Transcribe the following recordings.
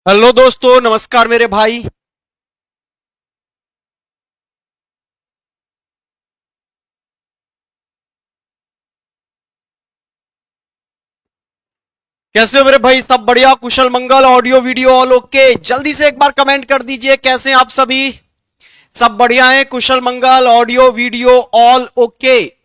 Hello दोस्तों, नमस्कार मेरे भाई। कैसे हो मेरे भाई? सब बढ़िया, कुशल मंगल, ऑडियो वीडियो ऑल ओके? जल्दी से एक बार कमेंट कर दीजिए, कैसे हैं आप सभी? सब बढ़िया हैं, कुशल मंगल, audio video all okay?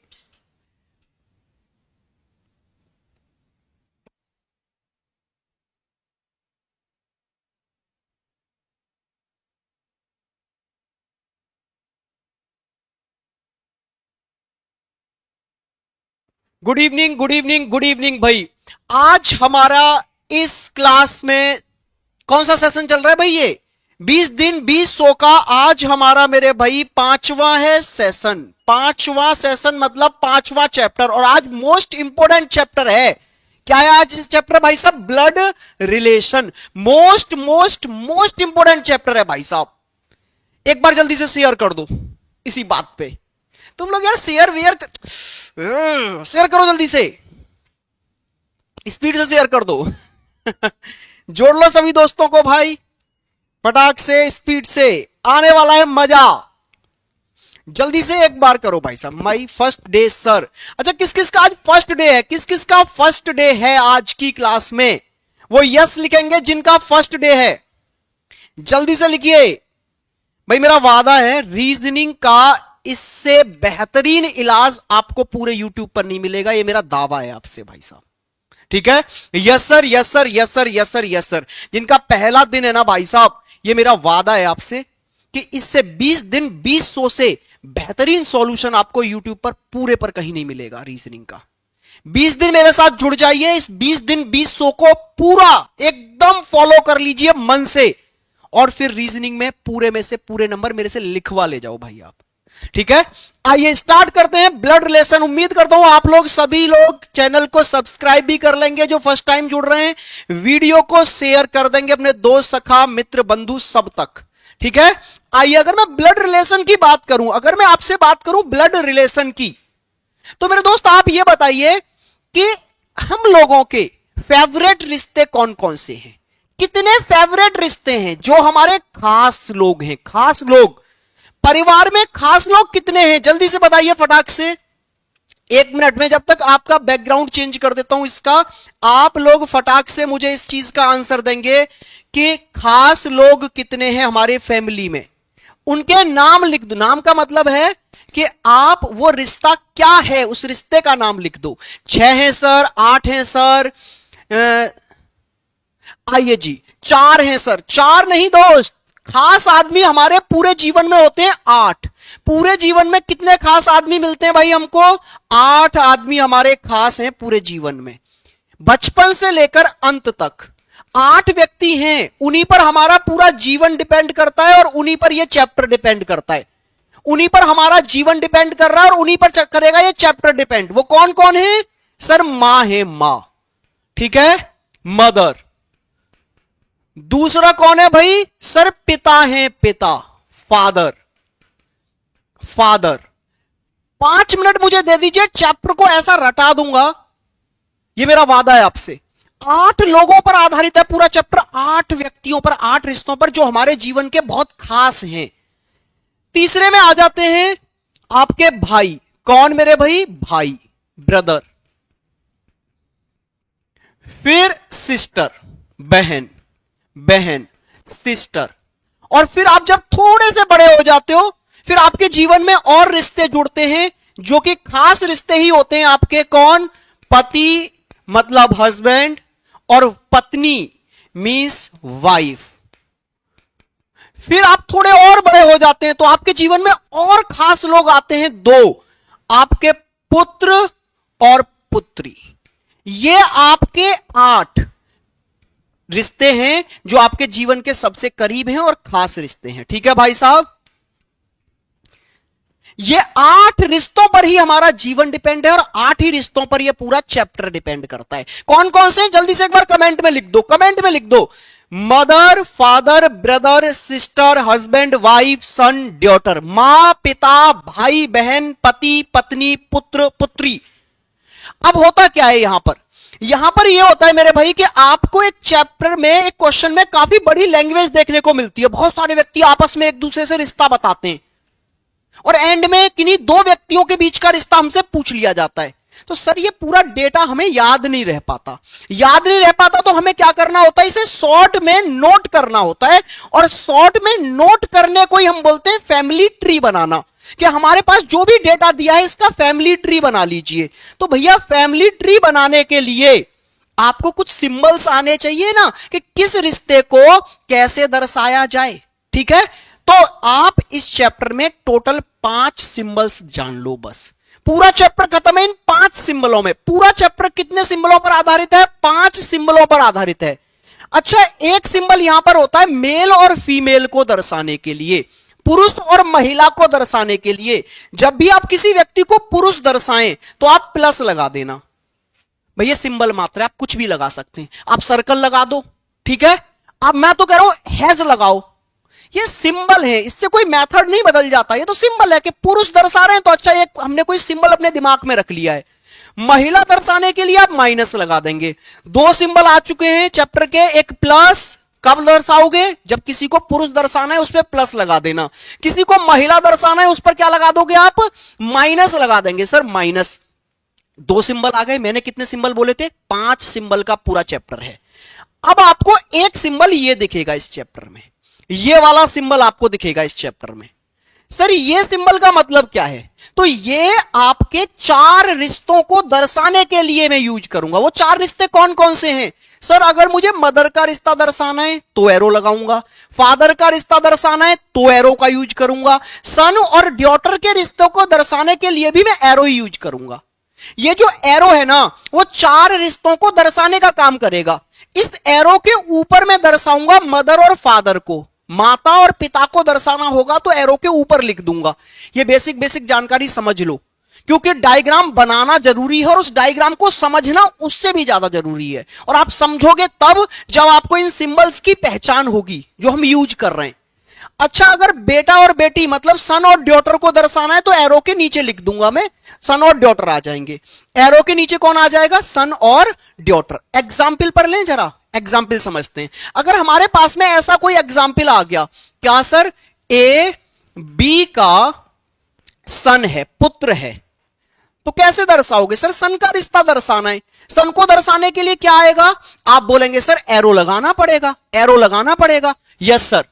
Good evening, good evening, good evening भाई। आज हमारा इस क्लास में कौन सा सेशन चल रहा है भाई? ये 20 दिन 20 सौ का आज हमारा मेरे भाई पांचवा है सेशन। पांचवा सेशन मतलब पांचवा चैप्टर, और आज मोस्ट इंपोर्टेंट चैप्टर है। क्या है आज इस चैप्टर भाई साहब? Blood relation. Most most most important chapter है भाई साहब। एक बार जल्दी से शेयर कर दो इसी बात पे। तुम लोग यार शेयर करो जल्दी से, स्पीड से शेयर कर दो। जोड़ लो सभी दोस्तों को भाई, फटाक से, स्पीड से। आने वाला है मजा। जल्दी से एक बार करो भाई साहब। My first day sir. अच्छा, किस किस का आज फर्स्ट डे है? किस किस का फर्स्ट डे है आज की क्लास में? वो यस लिखेंगे जिनका फर्स्ट डे है। जल्दी से लिखिए भाई। मेरा वादा है रीजनिंग का इससे बेहतरीन इलाज आपको पूरे यूट्यूब पर नहीं मिलेगा। ये मेरा दावा है आपसे भाई साहब, ठीक है? Yes sir, yes sir, yes sir, yes sir, yes sir. जिनका पहला दिन है ना भाई साहब, ये मेरा वादा है आपसे कि इससे 20 दिन 20 से बेहतरीन सॉल्यूशन आपको यूट्यूब पर पूरे पर कहीं नहीं मिलेगा रीजनिंग का। 20 दिन मेरे साथ जुड़ जाइए। इस 20 दिन 20 को पूरा एकदम फॉलो कर लीजिए मन से, और फिर रीजनिंग में पूरे में से पूरे नंबर मेरे से लिखवा ले जाओ भाई आप, ठीक है? आइए स्टार्ट करते हैं ब्लड रिलेशन। उम्मीद करता हूं आप लोग सभी लोग चैनल को सब्सक्राइब भी कर लेंगे। जो फर्स्ट टाइम जुड़ रहे हैं, वीडियो को शेयर कर देंगे अपने दोस्त, सखा, मित्र, बंधु सब तक, ठीक है? आइए, अगर मैं ब्लड रिलेशन की बात करूं, अगर मैं आपसे बात करूं ब्लड रिलेशन की, तो मेरे दोस्त आप ये बताइए कि हम लोगों के फेवरेट रिश्ते कौन कौन से हैं? कितने फेवरेट रिश्ते हैं जो हमारे खास लोग हैं? खास लोग परिवार में खास लोग कितने हैं? जल्दी से बताइए फटाक से। 1 मिनट में, जब तक आपका बैकग्राउंड चेंज कर देता हूं इसका, आप लोग फटाक से मुझे इस चीज का आंसर देंगे कि खास लोग कितने हैं हमारे फैमिली में। उनके नाम लिख दो। नाम का मतलब है कि आप वो रिश्ता क्या है उस रिश्ते का नाम लिख दो। 6 हैं सर, 8 हैं सर, आइए जी 4 हैं सर। 4 नहीं दोस्त, खास आदमी हमारे पूरे जीवन में होते हैं 8। पूरे जीवन में कितने खास आदमी मिलते हैं भाई हमको? 8 आदमी हमारे खास हैं पूरे जीवन में, बचपन से लेकर अंत तक। 8 व्यक्ति हैं, उन्हीं पर हमारा पूरा जीवन डिपेंड करता है, और उन्हीं पर यह चैप्टर डिपेंड करता है। उन्हीं पर हमारा जीवन डिपेंड कर रहा है, और उन्हीं पर करेगा यह चैप्टर डिपेंड। वो कौन कौन है सर? मां है, मां, ठीक है, मदर। दूसरा कौन है भाई सर? पिता है, पिता, फादर, फादर। 5 मिनट मुझे दे दीजिए, चैप्टर को ऐसा रटा दूंगा, ये मेरा वादा है आपसे। 8 लोगों पर आधारित है पूरा चैप्टर, 8 व्यक्तियों पर, 8 रिश्तों पर जो हमारे जीवन के बहुत खास हैं। तीसरे में आ जाते हैं आपके भाई। कौन मेरे भाई? भाई, ब्रदर। फिर सिस्टर, बहन, बहन, सिस्टर। और फिर आप जब थोड़े से बड़े हो जाते हो, फिर आपके जीवन में और रिश्ते जुड़ते हैं जो कि खास रिश्ते ही होते हैं आपके। कौन? पति मतलब हस्बैंड, और पत्नी मींस वाइफ। फिर आप थोड़े और बड़े हो जाते हैं तो आपके जीवन में और खास लोग आते हैं 2, आपके पुत्र और पुत्री। ये आपके 8 रिश्ते हैं जो आपके जीवन के सबसे करीब हैं और खास रिश्ते हैं, ठीक है भाई साहब? ये 8 रिश्तों पर ही हमारा जीवन डिपेंड है, और 8 ही रिश्तों पर यह पूरा चैप्टर डिपेंड करता है। कौन कौन से? जल्दी से एक बार कमेंट में लिख दो, कमेंट में लिख दो। Mother, father, brother, sister, husband, wife, son, daughter. मां, पिता, भाई, बहन, पति, पत्नी, पुत्र, पुत्री। अब होता क्या है यहां पर यहां पर यह होता है मेरे भाई कि आपको एक चैप्टर में, एक क्वेश्चन में काफी बड़ी लैंग्वेज देखने को मिलती है। बहुत सारे व्यक्ति आपस में एक दूसरे से रिश्ता बताते हैं और एंड में किन्हीं दो व्यक्तियों के बीच का रिश्ता हमसे पूछ लिया जाता है। तो सर ये पूरा डेटा हमें याद नहीं रह पाता। याद नहीं रह पाता तो हमें क्या करना होता है, इसे शॉर्ट में नोट करना होता है। और शॉर्ट में नोट करने को ही हम बोलते हैं फैमिली ट्री बनाना, कि हमारे पास जो भी डेटा दिया है इसका फैमिली ट्री बना लीजिए। तो भैया फैमिली ट्री बनाने के लिए आपको कुछ सिंबल्स आने चाहिए ना, कि किस रिश्ते को कैसे दर्शाया जाए। ठीक है, तो आप इस चैप्टर में टोटल 5 सिंबल्स जान लो बस। पूरा चैप्टर खत्म है इन 5 सिंबलों में। पूरा चैप्टर कितने सिंबलों पर आधारित है? 5 सिंबलों पर आधारित है। अच्छा, एक सिंबल यहां पर होता है मेल और फीमेल को दर्शाने के लिए, पुरुष और महिला को दर्शाने के लिए। जब भी आप किसी व्यक्ति को पुरुष दर्शाएं तो आप प्लस लगा देना। भैया सिंबल मात्र है, आप कुछ भी लगा सकते हैं। आप सर्कल लगा दो, ठीक है। अब मैं तो कह रहा हूं हैज लगाओ, ये सिंबल है, इससे कोई मेथड नहीं बदल जाता। ये तो सिंबल है कि पुरुष दर्शा रहे हैं तो अच्छा एक हमने कोई सिंबल अपने दिमाग में रख लिया है। महिला दर्शाने के लिए आप माइनस लगा देंगे। 2 सिंबल आ चुके हैं चैप्टर के। एक प्लस, कब दर्शाओगे? जब किसी को पुरुष दर्शाना है उस पर प्लस लगा देना, किसी को महिला दर्शाना है उस पर क्या लगा दोगे आप? माइनस लगा देंगे। Sir minus. 2 सिंबल आ गए। मैंने कितने सिंबल बोले थे? 5 सिंबल का पूरा चैप्टर है। अब आपको एक सिंबल ये दिखेगा इस चैप्टर में, ये वाला सिंबल आपको दिखेगा इस चैप्टर में। सर ये सिंबल का मतलब क्या है? तो ये आपके 4 रिश्तों को दर्शाने के लिए मैं यूज करूंगा। वो 4 रिश्ते कौन कौन से हैं? सर अगर मुझे मदर का रिश्ता दर्शाना है तो एरो लगाऊंगा, फादर का रिश्ता दर्शाना है तो एरो का यूज करूंगा, सन और डॉटर के रिश्तों को दर्शाने के लिए भी मैं एरो ही यूज करूंगा। ये जो एरो है ना, वो 4 रिश्तों को दर्शाने का काम करेगा। इस एरो के ऊपर मैं दर्शाऊंगा मदर और फादर को, माता और पिता को दर्शाना होगा तो एरो के ऊपर लिख दूंगा। ये बेसिक जानकारी समझ लो, क्योंकि डायग्राम बनाना जरूरी है और उस डायग्राम को समझना उससे भी ज्यादा जरूरी है। और आप समझोगे तब जब आपको इन सिंबल्स की पहचान होगी जो हम यूज कर रहे हैं। अच्छा, अगर बेटा और बेटी मतलब सन और डॉटर को दर्शाना है तो एरो के नीचे लिख दूंगा मैं, सन और डॉटर आ जाएंगे। एरो के नीचे कौन आ जाएगा? सन और डॉटर। एग्जाम्पल पर लें जरा, एग्जाम्पल समझते हैं। अगर हमारे पास में ऐसा कोई एग्जाम्पल आ गया, क्या सर ए बी का सन है, पुत्र है, तो कैसे दर्शाओगे? सर सन का रिश्ता दर्शाना है। सन को दर्शाने के लिए क्या आएगा? आप बोलेंगे सर एरो लगाना पड़ेगा, एरो लगाना पड़ेगा। Yes sir.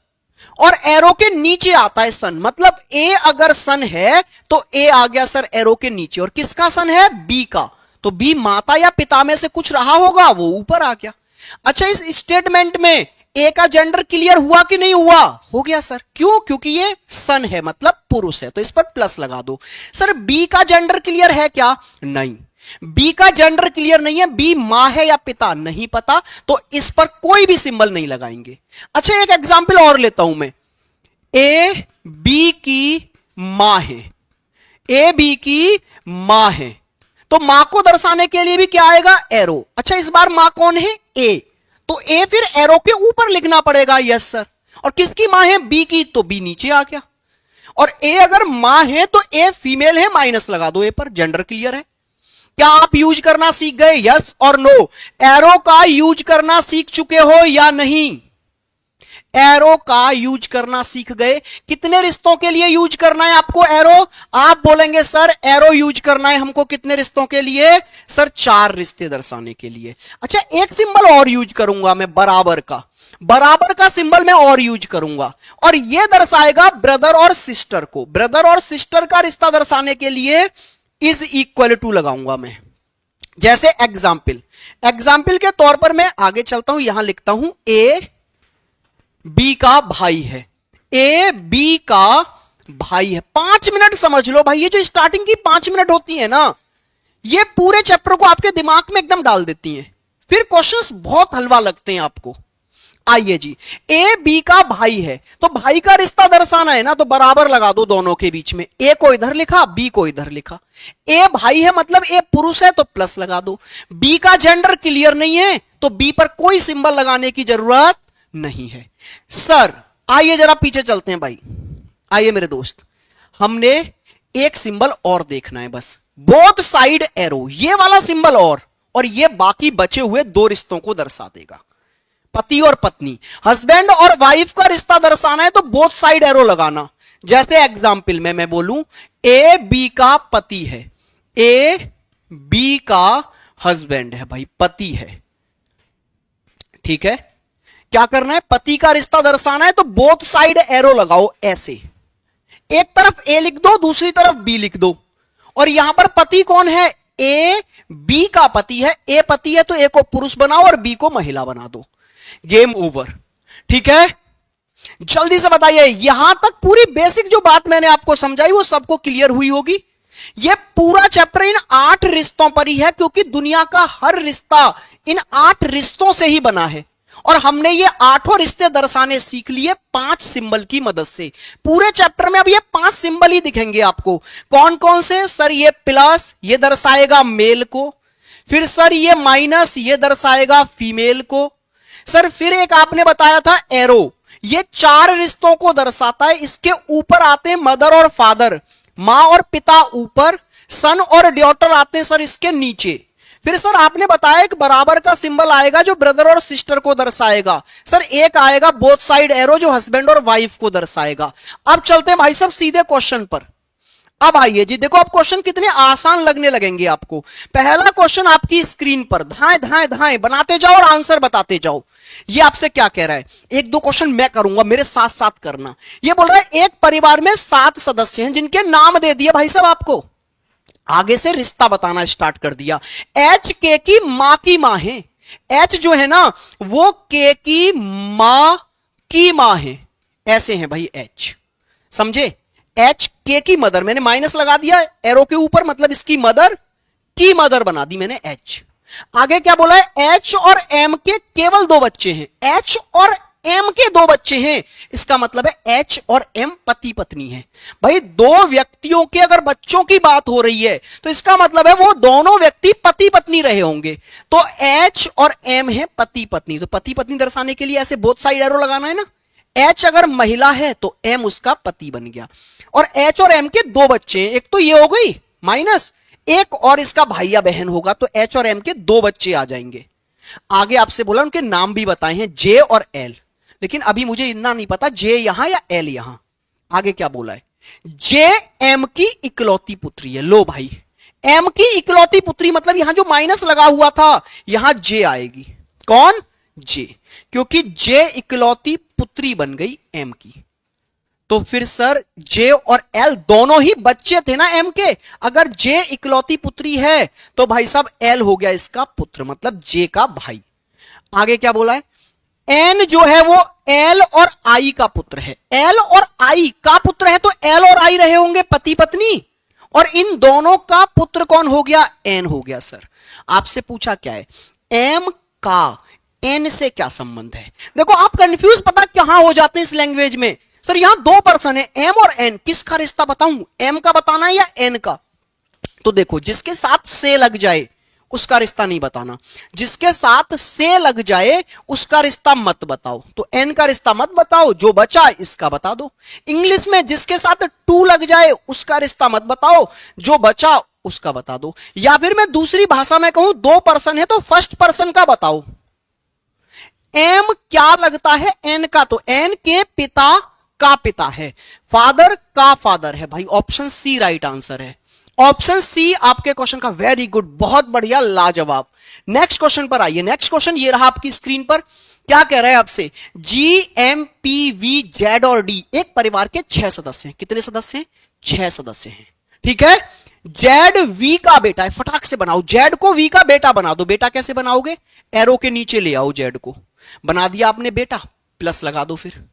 और एरो के नीचे आता है सन, मतलब ए अगर सन है तो ए आ गया सर एरो के नीचे। और किसका सन है? बी का। तो बी माता या पिता में से कुछ रहा होगा, वो ऊपर आ गया। अच्छा, इस स्टेटमेंट में ए का जेंडर क्लियर हुआ कि नहीं हुआ? हो गया सर। क्यों? क्योंकि ये सन है मतलब पुरुष है, तो इस पर प्लस लगा दो। सर बी का जेंडर क्लियर है क्या? नहीं, बी का जेंडर क्लियर नहीं है। बी मां है या पिता नहीं पता, तो इस पर कोई भी सिंबल नहीं लगाएंगे। अच्छा, एक एग्जांपल और लेता हूं मैं। ए बी की मां है, ए बी की मां है, तो मां को दर्शाने के लिए भी क्या आएगा? एरो। अच्छा, इस बार मां कौन है? ए, तो ए फिर एरो के ऊपर लिखना पड़ेगा। Yes sir. और किसकी मां है? बी की, तो बी नीचे आ गया। और ए अगर मां है तो ए फीमेल है, माइनस लगा दो ए पर, जेंडर क्लियर है। क्या आप यूज करना सीख गए? यस और नो। एरो का यूज करना सीख चुके हो या नहीं? एरो का यूज करना सीख गए। कितने रिश्तों के लिए यूज करना है आपको एरो? आप बोलेंगे सर एरो यूज करना है हमको कितने रिश्तों के लिए? सर 4 रिश्ते दर्शाने के लिए। अच्छा, एक सिंबल और यूज करूंगा मैं, बराबर का। बराबर का सिंबल मैं और यूज करूंगा और यह दर्शाएगा ब्रदर और सिस्टर को। ब्रदर और सिस्टर का रिश्ता दर्शाने के लिए इज इक्वल टू लगाऊंगा मैं। जैसे एग्जाम्पल के तौर पर मैं आगे चलता हूं, यहां लिखता हूं ए बी का भाई है, ए बी का भाई है। 5 मिनट समझ लो भाई, ये जो स्टार्टिंग की 5 मिनट होती है ना, ये पूरे चैप्टर को आपके दिमाग में एकदम डाल देती हैं। फिर क्वेश्चंस बहुत हलवा लगते हैं आपको। आइए जी, ए बी का भाई है तो भाई का रिश्ता दर्शाना है ना, तो बराबर लगा दो दोनों के बीच में। ए को इधर लिखा, बी को इधर लिखा। ए भाई है मतलब ए पुरुष है तो प्लस लगा दो। बी का जेंडर क्लियर नहीं है तो बी पर कोई सिंबल लगाने की जरूरत नहीं है। सर आइए जरा पीछे चलते हैं भाई, आइए मेरे दोस्त, हमने एक सिंबल और देखना है बस। बोथ साइड एरो, ये वाला सिंबल और और ये बाकी बचे हुए दो रिश्तों को दर्शा देगा, पति और पत्नी। हस्बैंड और वाइफ का रिश्ता दर्शाना है तो बोथ साइड एरो लगाना। जैसे एग्जाम्पल में मैं बोलूं ए बी का पति है, ए बी का हस्बैंड है, भाई पति है, ठीक है। क्या करना है, पति का रिश्ता दर्शाना है तो बोथ साइड एरो लगाओ ऐसे, एक तरफ ए लिख दो, दूसरी तरफ बी लिख दो। और यहां पर पति कौन है, ए बी का पति है, ए पति है तो ए को पुरुष बनाओ और बी को महिला बना दो, गेम ओवर, ठीक है। जल्दी से बताइए, यहां तक पूरी बेसिक जो बात मैंने आपको समझाई वो सबको क्लियर हुई होगी। ये पूरा चैप्टर इन 8 रिश्तों पर ही है, क्योंकि दुनिया का हर रिश्ता इन 8 रिश्तों से ही बना है। और हमने ये 8 रिश्ते दर्शाने सीख लिए 5 सिंबल की मदद से। पूरे चैप्टर में अब ये 5 सिंबल ही दिखेंगे आपको। कौन कौन से, सर ये प्लस ये दर्शाएगा मेल को, फिर सर ये माइनस ये दर्शाएगा फीमेल को, सर फिर एक आपने बताया था एरो, ये 4 रिश्तों को दर्शाता है। इसके ऊपर आते हैं मदर और फादर, मां और पिता ऊपर, सन और डॉटर आते हैं सर इसके नीचे। फिर सर आपने बताया एक बराबर का सिंबल आएगा जो ब्रदर और सिस्टर को दर्शाएगा। सर एक आएगा बोथ साइड एरो जो हस्बैंड और वाइफ को दर्शाएगा। अब चलते हैं भाई साहब सीधे क्वेश्चन पर। अब आइए जी, देखो अब क्वेश्चन कितने आसान लगने लगेंगे आपको। पहला क्वेश्चन आपकी स्क्रीन पर, धाए धाए धाए बनाते जाओ और आंसर बताते जाओ। ये आपसे क्या कह रहा है, एक दो क्वेश्चन मैं करूंगा, मेरे साथ साथ करना। ये बोल रहा है एक परिवार में 7 सदस्य हैं जिनके नाम दे दिए भाई साहब आपको, आगे से रिश्ता बताना स्टार्ट कर दिया। एच के की मां है, एच जो है ना वो के की मां है, ऐसे हैं भाई एच, समझे। एच के की मदर, मैंने माइनस लगा दिया एरो के ऊपर, मतलब इसकी मदर की मदर बना दी मैंने एच। आगे क्या बोला है, एच और एम के केवल 2 बच्चे हैं, एच और एम के 2 बच्चे हैं, इसका मतलब है एच और एम पति पत्नी है। भाई 2 व्यक्तियों के अगर बच्चों की बात हो रही है तो इसका मतलब है वो दोनों व्यक्ति पति पत्नी रहे होंगे। तो एच और एम है पति पत्नी, तो पति पत्नी दर्शाने के लिए ऐसे बोथ साइड एरो लगाना है ना। एच अगर महिला है तो एम उसका पति बन गया, और एच और एम के 2 बच्चे हैं, एक तो ये हो गई माइनस, एक और इसका भाई या बहन होगा, तो एच और एम के 2 बच्चे आ जाएंगे। आगे आपसे बोला उनके नाम भी बताए हैं, जे और एल, लेकिन अभी मुझे इतना नहीं पता जे यहां या एल यहां। आगे क्या बोला है, जे एम की इकलौती पुत्री है। लो भाई, एम की इकलौती पुत्री मतलब यहां जो माइनस लगा हुआ था यहां जे आएगी, कौन, जे, क्योंकि जे इकलौती पुत्री बन गई एम की। तो फिर सर जे और एल दोनों ही बच्चे थे ना एम के, अगर जे इकलौती पुत्री है तो भाई साहब एल हो गया इसका पुत्र, मतलब जे का भाई। आगे क्या बोला है, एन जो है वो एल और आई का पुत्र है, एल और आई का पुत्र है तो एल और आई रहे होंगे पति पत्नी, और इन दोनों का पुत्र कौन हो गया, एन हो गया। सर आपसे पूछा क्या है, एम का एन से क्या संबंध है। देखो आप कंफ्यूज पता कहां हो जाते हैं इस लैंग्वेज में, सर यहां 2 पर्सन है एम और एन, किसका रिश्ता बताऊं, एम का बताना है या एन का। तो देखो जिसके साथ से लग जाए उसका रिश्ता नहीं बताना, जिसके साथ से लग जाए उसका रिश्ता मत बताओ। तो एन का रिश्ता मत बताओ, जो बचा इसका बता दो। इंग्लिश में जिसके साथ टू लग जाए उसका रिश्ता मत बताओ, जो बचा उसका बता दो। या फिर मैं दूसरी भाषा में कहूं 2 पर्सन है तो फर्स्ट पर्सन का बताओ। एम क्या लगता है एन का, तो एन के पिता का पिता है, फादर का फादर है। भाई ऑप्शन सी राइट आंसर है, ऑप्शन सी आपके क्वेश्चन का। वेरी गुड, बहुत बढ़िया, लाजवाब। नेक्स्ट क्वेश्चन पर आइए। नेक्स्ट क्वेश्चन ये रहा आपकी स्क्रीन पर। क्या कह रहा है आपसे, G M P V Z और डी एक परिवार के 6 सदस्य हैं। कितने सदस्य हैं, 6 सदस्य हैं, ठीक है। जेड वी का बेटा है, फटाक से बनाओ, जेड को वी का बेटा बना दो। बेटा कैसे बनाओगे, एरो के नीचे ले आओ, जेड को बना दिया आपने बेटा, प्लस लगा दो। फिर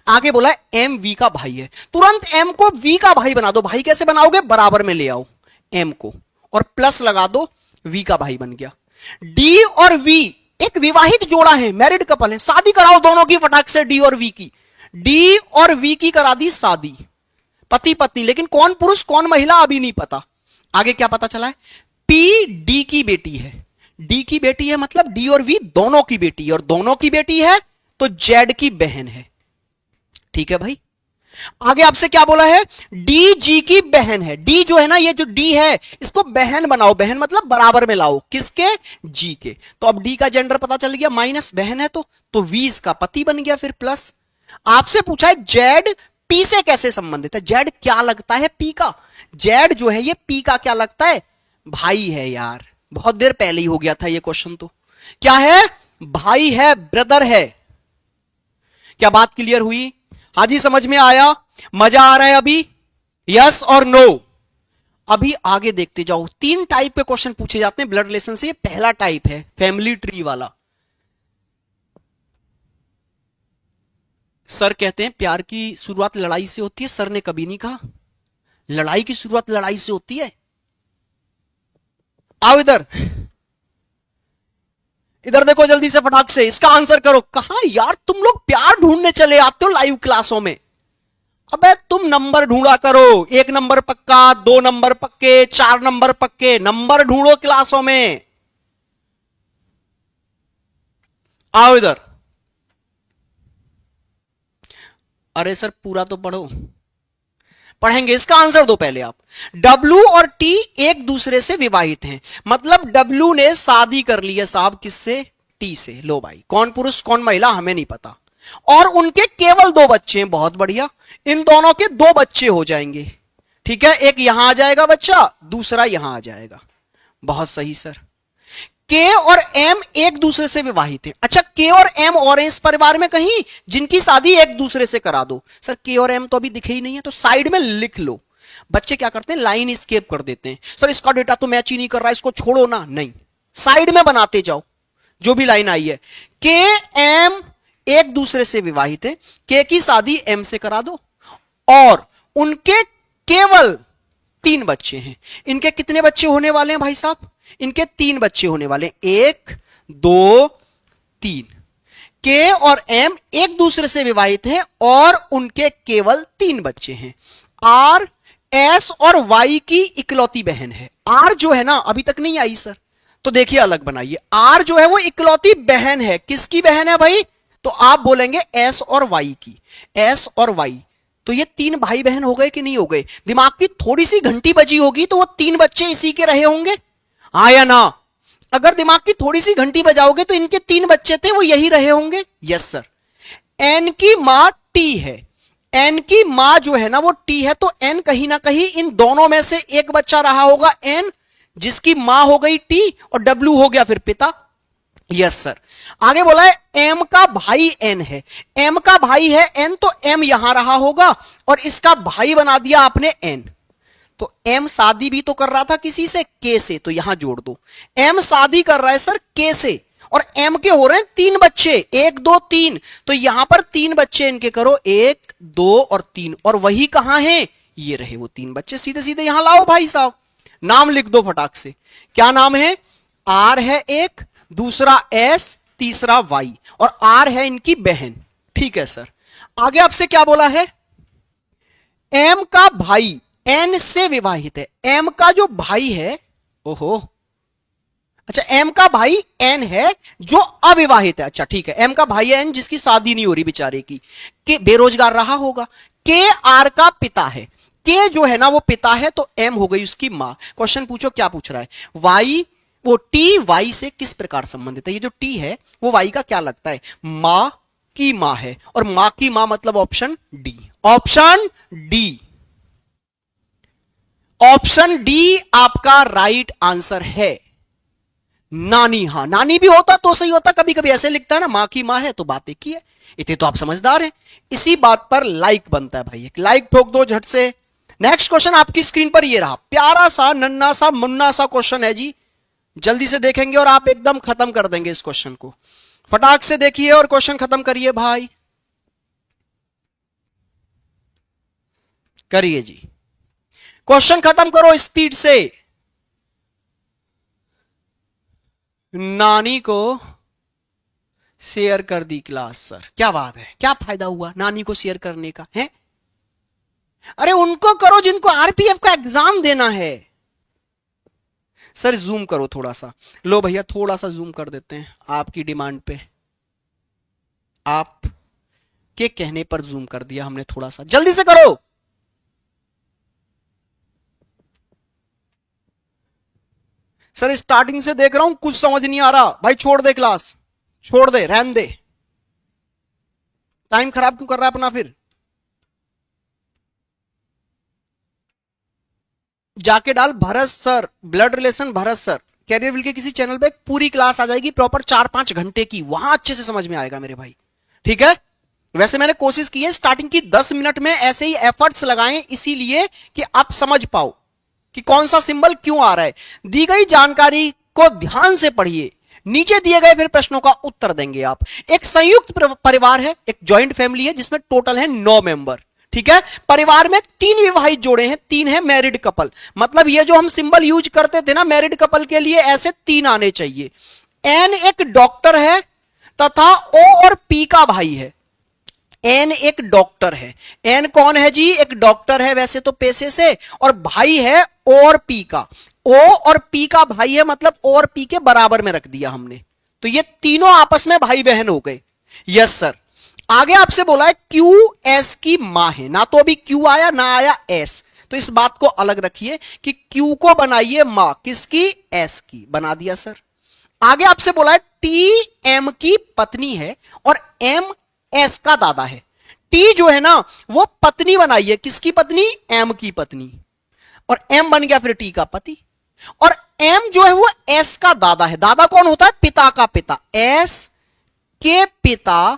आगे बोला एम वी का भाई है, तुरंत एम को वी का भाई बना दो। भाई कैसे बनाओगे, बराबर में ले आओ एम को और प्लस लगा दो, वी का भाई बन गया। डी और वी एक विवाहित जोड़ा है, मैरिड कपल है, शादी कराओ दोनों की फटाक से, डी और वी की। डी और वी की करा दी शादी, पति पत्नी, लेकिन कौन पुरुष कौन महिला अभी नहीं पता। आगे क्या पता चला है, पी डी की बेटी है, डी की बेटी है मतलब डी और वी दोनों की बेटी है, और दोनों की बेटी है तो जेड की बहन है, ठीक है भाई। आगे आपसे क्या बोला है, डी जी की बहन है। डी जो है ना, ये जो डी है इसको बहन बनाओ, बहन मतलब बराबर में लाओ, किसके, जी के। तो अब डी का जेंडर पता चल गया, माइनस बहन है तो वी इसका पति बन गया, फिर प्लस। आपसे पूछा है जेड पी से कैसे संबंधित है, जेड क्या लगता है पी का, जेड जो है ये पी का क्या लगता है, भाई है यार, बहुत देर पहले ही हो गया था ये क्वेश्चन, तो क्या है, भाई है, ब्रदर है। क्या बात क्लियर हुई, हाँ जी समझ में आया, मजा आ रहा है अभी, यस और नो। अभी आगे देखते जाओ, 3 टाइप के क्वेश्चन पूछे जाते हैं ब्लड रिलेशन से, ये पहला टाइप है फैमिली ट्री वाला। सर कहते हैं प्यार की शुरुआत लड़ाई से होती है, सर ने कभी नहीं कहा लड़ाई की शुरुआत लड़ाई से होती है। आओ इधर, इधर देखो जल्दी से फटाक से, इसका आंसर करो। कहां यार तुम लोग प्यार ढूंढने चले आते हो लाइव क्लासों में, अबे तुम नंबर ढूंढा करो, 1 नंबर पक्का, 2 नंबर पक्के, 4 नंबर पक्के, नंबर ढूंढो क्लासों में। आओ इधर, अरे सर पूरा तो पढ़ो, पढ़ेंगे, इसका आंसर दो पहले आप। W और T एक दूसरे से विवाहित हैं, मतलब W ने शादी कर ली है साहब, किससे, T से। लो भाई, कौन पुरुष कौन महिला हमें नहीं पता, और उनके केवल 2 बच्चे हैं, बहुत बढ़िया, इन दोनों के 2 बच्चे हो जाएंगे, ठीक है, एक यहां आ जाएगा बच्चा, दूसरा यहां आ जाएगा, बहुत सही सर। के और एम एक दूसरे से विवाहित हैं, अच्छा के और एम और इस परिवार में कहीं जिनकी शादी एक दूसरे से करा दो। सर के और एम तो अभी दिखे ही नहीं है, तो साइड में लिख लो। बच्चे क्या करते हैं, लाइन स्केप कर देते हैं, सर इसका डेटा तो मैच ही नहीं कर रहा, इसको छोड़ो ना, नहीं, साइड में बनाते जाओ जो भी लाइन आई है। के एम एक दूसरे से विवाहित है, के की शादी एम से करा दो, और उनके केवल 3 बच्चे हैं। इनके कितने बच्चे होने वाले हैं भाई साहब, इनके 3 बच्चे होने वाले हैं, 1 2 3। के और एम एक दूसरे से विवाहित हैं और उनके केवल 3 बच्चे हैं। आर एस और वाई की इकलौती बहन है। आर जो है ना अभी तक नहीं आई सर, तो देखिए अलग बनाइए, आर जो है वो इकलौती बहन है, किसकी बहन है भाई, तो आप बोलेंगे एस और वाई की, एस और वाई। तो ये 3 भाई बहन हो गए कि नहीं हो गए, दिमाग की थोड़ी सी घंटी बजी होगी तो वो 3 बच्चे इसी के रहे होंगे, हाँ या ना। अगर दिमाग की थोड़ी सी घंटी बजाओगे तो इनके 3 बच्चे थे वो यही रहे होंगे, यस सर। एन की मां टी है, एन की मां जो है ना वो टी है, तो एन कहीं ना कहीं इन दोनों में से एक बच्चा रहा होगा, एन जिसकी मां हो गई टी और डब्ल्यू हो गया फिर पिता, यस सर। आगे बोला है एम का भाई एन है, एम का भाई है एन, तो एम यहां रहा होगा और इसका भाई बना दिया आपने एन। तो एम शादी भी तो कर रहा था किसी से, के से, तो यहां जोड़ दो। एम शादी कर रहा है सर के से, और एम के हो रहे हैं 3 बच्चे, 1 2 3, तो यहां पर 3 बच्चे इनके करो, 1 2 और 3, और वही कहां है, ये रहे वो 3 बच्चे, सीधे सीधे यहां लाओ भाई साहब, नाम लिख दो फटाक से। क्या नाम है, आर है एक, दूसरा एस, तीसरा वाई, और आर है इनकी बहन, ठीक है सर। आगे आपसे क्या बोला है, एम का भाई एन से विवाहित है, एम का जो भाई है, ओहो, अच्छा एम का भाई एन है जो अविवाहित है, अच्छा ठीक है, एम का भाई एन जिसकी शादी नहीं हो रही बेचारे की, के बेरोजगार रहा होगा। के आर का पिता है, के जो है ना वो पिता है, तो एम हो गई उसकी मां। क्वेश्चन पूछो क्या पूछ रहा है, वाई, वो टी वाई से किस प्रकार संबंधित है, ये जो टी है वो वाई का क्या लगता है, मां की मां है, और मां की मां मतलब option D, option D, option D आपका राइट आंसर है। नानी, हां नानी भी होता तो सही होता, कभी कभी ऐसे लिखता है ना, मां की मां है तो बात एक ही है, इतने तो आप समझदार हैं। इसी बात पर लाइक बनता है भाई, एक लाइक ठोक दो झट से। नेक्स्ट क्वेश्चन आपकी स्क्रीन पर ये रहा, प्यारा सा नन्ना सा मुन्ना सा क्वेश्चन है जी, जल्दी से देखेंगे और आप एकदम खत्म कर देंगे इस क्वेश्चन को, फटाक से देखिए और क्वेश्चन खत्म करिए भाई, करिए जी, क्वेश्चन खत्म करो स्पीड से। नानी को शेयर कर दी क्लास सर, क्या बात है, क्या फायदा हुआ नानी को शेयर करने का है, अरे उनको करो जिनको आरपीएफ का एग्जाम देना है। सर जूम करो थोड़ा सा, लो भैया थोड़ा सा जूम कर देते हैं आपकी डिमांड पे। आप के कहने पर जूम कर दिया हमने थोड़ा सा। जल्दी से करो। सर स्टार्टिंग से देख रहा हूं, कुछ समझ नहीं आ रहा। भाई छोड़ दे क्लास, छोड़ दे, रहन दे, टाइम खराब क्यों कर रहा है अपना। फिर जाके डाल Bharat sir, blood relation Bharat sir, career will के किसी चैनल पे पूरी क्लास आ जाएगी प्रॉपर 4-5 घंटे की, वहां अच्छे से समझ में आएगा मेरे भाई। ठीक है, वैसे मैंने कोशिश की है स्टार्टिंग की 10 मिनट में ऐसे ही एफर्ट्स लगाएं, इसीलिए कि आप समझ पाओ कि कौन सा सिंबल क्यों आ रहा है। दी गई जानकारी को ध्यान से पढ़िए, नीचे दिए गए फिर प्रश्नों का उत्तर देंगे आप। एक संयुक्त परिवार है, एक जॉइंट फैमिली है जिसमें टोटल है 9 मेंबर। ठीक है, परिवार में 3 विवाहित जोड़े हैं, 3 है मैरिड कपल। मतलब ये जो हम सिंबल यूज करते थे ना मैरिड कपल के लिए, ऐसे 3 आने चाहिए। एन एक डॉक्टर है तथा ओ और पी का भाई है। एन एक डॉक्टर है। एन कौन है जी? एक डॉक्टर है वैसे तो पेशे से, और भाई है ओ और पी का। ओ और पी का भाई है, मतलब ओ और पी के बराबर में रख दिया हमने, तो ये तीनों आपस में भाई बहन हो गए। Yes sir. आगे आपसे बोला है क्यू एस की मां है, ना तो अभी क्यू आया ना आया एस, तो इस बात को अलग रखिए कि क्यू को बनाइए मां, किसकी? एस की। बना दिया सर। आगे आपसे बोला है टी एम की पत्नी है और एम एस का दादा है। टी जो है ना वो पत्नी बनाइए, किसकी पत्नी? एम की पत्नी, और एम बन गया फिर टी का पति। और एम जो है वो एस का दादा है। दादा कौन होता है? पिता का पिता। एस के पिता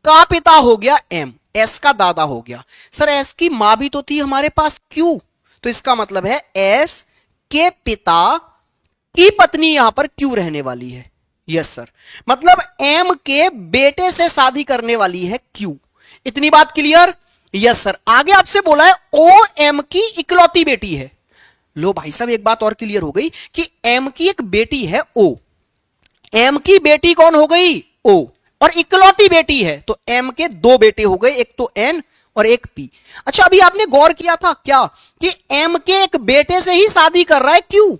का पिता हो गया एम, एस का दादा हो गया। सर एस की मां भी तो थी हमारे पास क्यू, तो इसका मतलब है एस के पिता की पत्नी यहां पर क्यू रहने वाली है। यस सर, मतलब एम के बेटे से शादी करने वाली है क्यू। इतनी बात क्लियर? Yes sir. आगे आपसे बोला है ओ एम की इकलौती बेटी है। लो भाई साहब एक बात और क्लियर हो गई कि एम की एक बेटी है ओ, एम की बेटी कौन हो गई? ओ, और इकलौती बेटी है तो एम के 2 बेटे हो गए, एक तो एन और एक पी। अच्छा अभी आपने गौर किया था क्या कि एम के एक बेटे से ही शादी कर रहा है क्यू,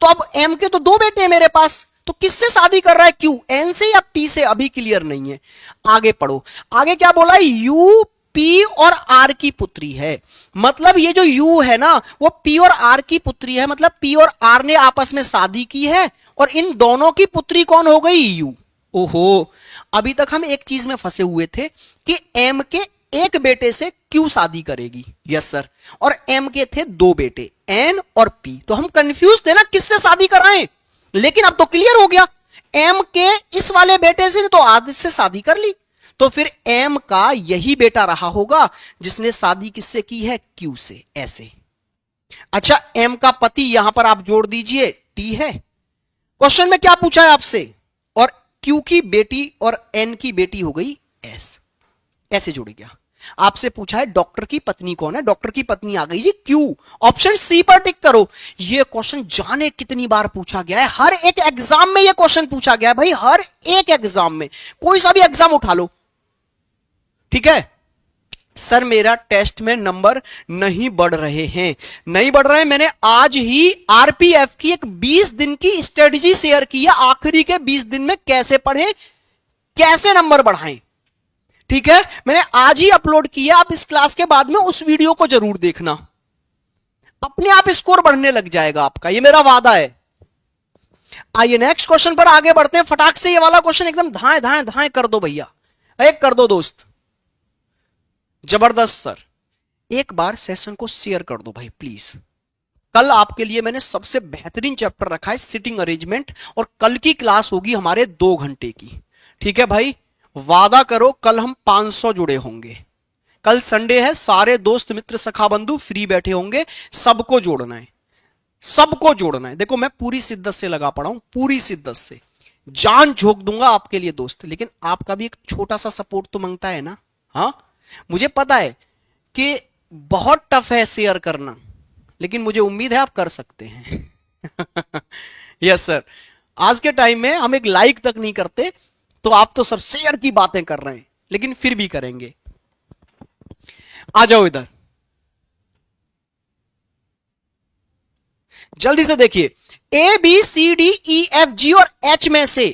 तो अब एम के तो 2 बेटे हैं मेरे पास, तो किससे शादी कर रहा है क्यू? एन से या पी से? अभी क्लियर नहीं है, आगे पढ़ो। आगे क्या बोला है? यू पी और आर की पुत्री है। मतलब ये जो यू है ना वो पी और आर की पुत्री है, मतलब पी और आर ने आपस में शादी की है और इन दोनों की पुत्री कौन हो गई? यू। ओहो, अभी तक हम एक चीज में फंसे हुए थे कि एम के एक बेटे से क्यू शादी करेगी। यस सर, और एम के थे 2 बेटे एन और पी, तो हम कंफ्यूज थे ना किससे शादी कराएं, लेकिन अब तो क्लियर हो गया। एम के इस वाले बेटे से तो आदित्य से शादी कर ली, तो फिर एम का यही बेटा रहा होगा जिसने शादी किससे की है? क्यू से। ऐसे। अच्छा एम का पति यहां पर आप जोड़ दीजिए टी है। क्वेश्चन में क्या पूछा है आपसे? और क्यू की बेटी और एन की बेटी हो गई एस, ऐसे जुड़ गया। आपसे पूछा है डॉक्टर की पत्नी कौन है? डॉक्टर की पत्नी आ गई जी क्यू। ऑप्शन सी पर टिक करो। यह क्वेश्चन जाने कितनी बार पूछा गया है, हर एक एग्जाम में यह क्वेश्चन पूछा गया है भाई, हर एक एग्जाम में, कोई सा भी एग्जाम उठा लो। ठीक है सर, मेरा टेस्ट में नंबर नहीं बढ़ रहे हैं, नहीं बढ़ रहे हैं। मैंने आज ही आरपीएफ की एक 20 दिन की स्ट्रेटजी शेयर की है, आखिरी के 20 दिन में कैसे पढ़ें, कैसे नंबर बढ़ाएं। ठीक है, मैंने आज ही अपलोड किया, आप इस क्लास के बाद में उस वीडियो को जरूर देखना, अपने आप स्कोर बढ़ने लग जाएगा आपका, ये मेरा वादा है। आइए नेक्स्ट क्वेश्चन पर आगे बढ़ते हैं। फटाक से ये वाला क्वेश्चन एकदम धाए धाए धाए कर दो भैया, एक कर दो दोस्त, जबरदस्त सर। एक बार सेशन को शेयर कर दो भाई प्लीज। कल आपके लिए मैंने सबसे बेहतरीन चैप्टर रखा है सिटिंग अरेंजमेंट, और कल की क्लास होगी हमारे 2 घंटे की। ठीक है भाई, वादा करो कल हम 500 जुड़े होंगे। कल संडे है, सारे दोस्त मित्र सखा बंधु फ्री बैठे होंगे, सबको जोड़ना है, सबको जोड़ना है। देखो मैं पूरी शिद्दत से लगा पड़ा हूं, पूरी शिद्दत से जान झोंक दूंगा आपके लिए दोस्त, लेकिन आपका भी एक छोटा सा सपोर्ट तो मांगता है ना। हाँ मुझे पता है कि बहुत टफ है शेयर करना, लेकिन मुझे उम्मीद है आप कर सकते हैं। यस सर, आज के टाइम में हम एक लाइक तक नहीं करते, तो आप तो सर शेयर की बातें कर रहे हैं, लेकिन फिर भी करेंगे। आ जाओ इधर, जल्दी से देखिए। A B C D E F G और एच में से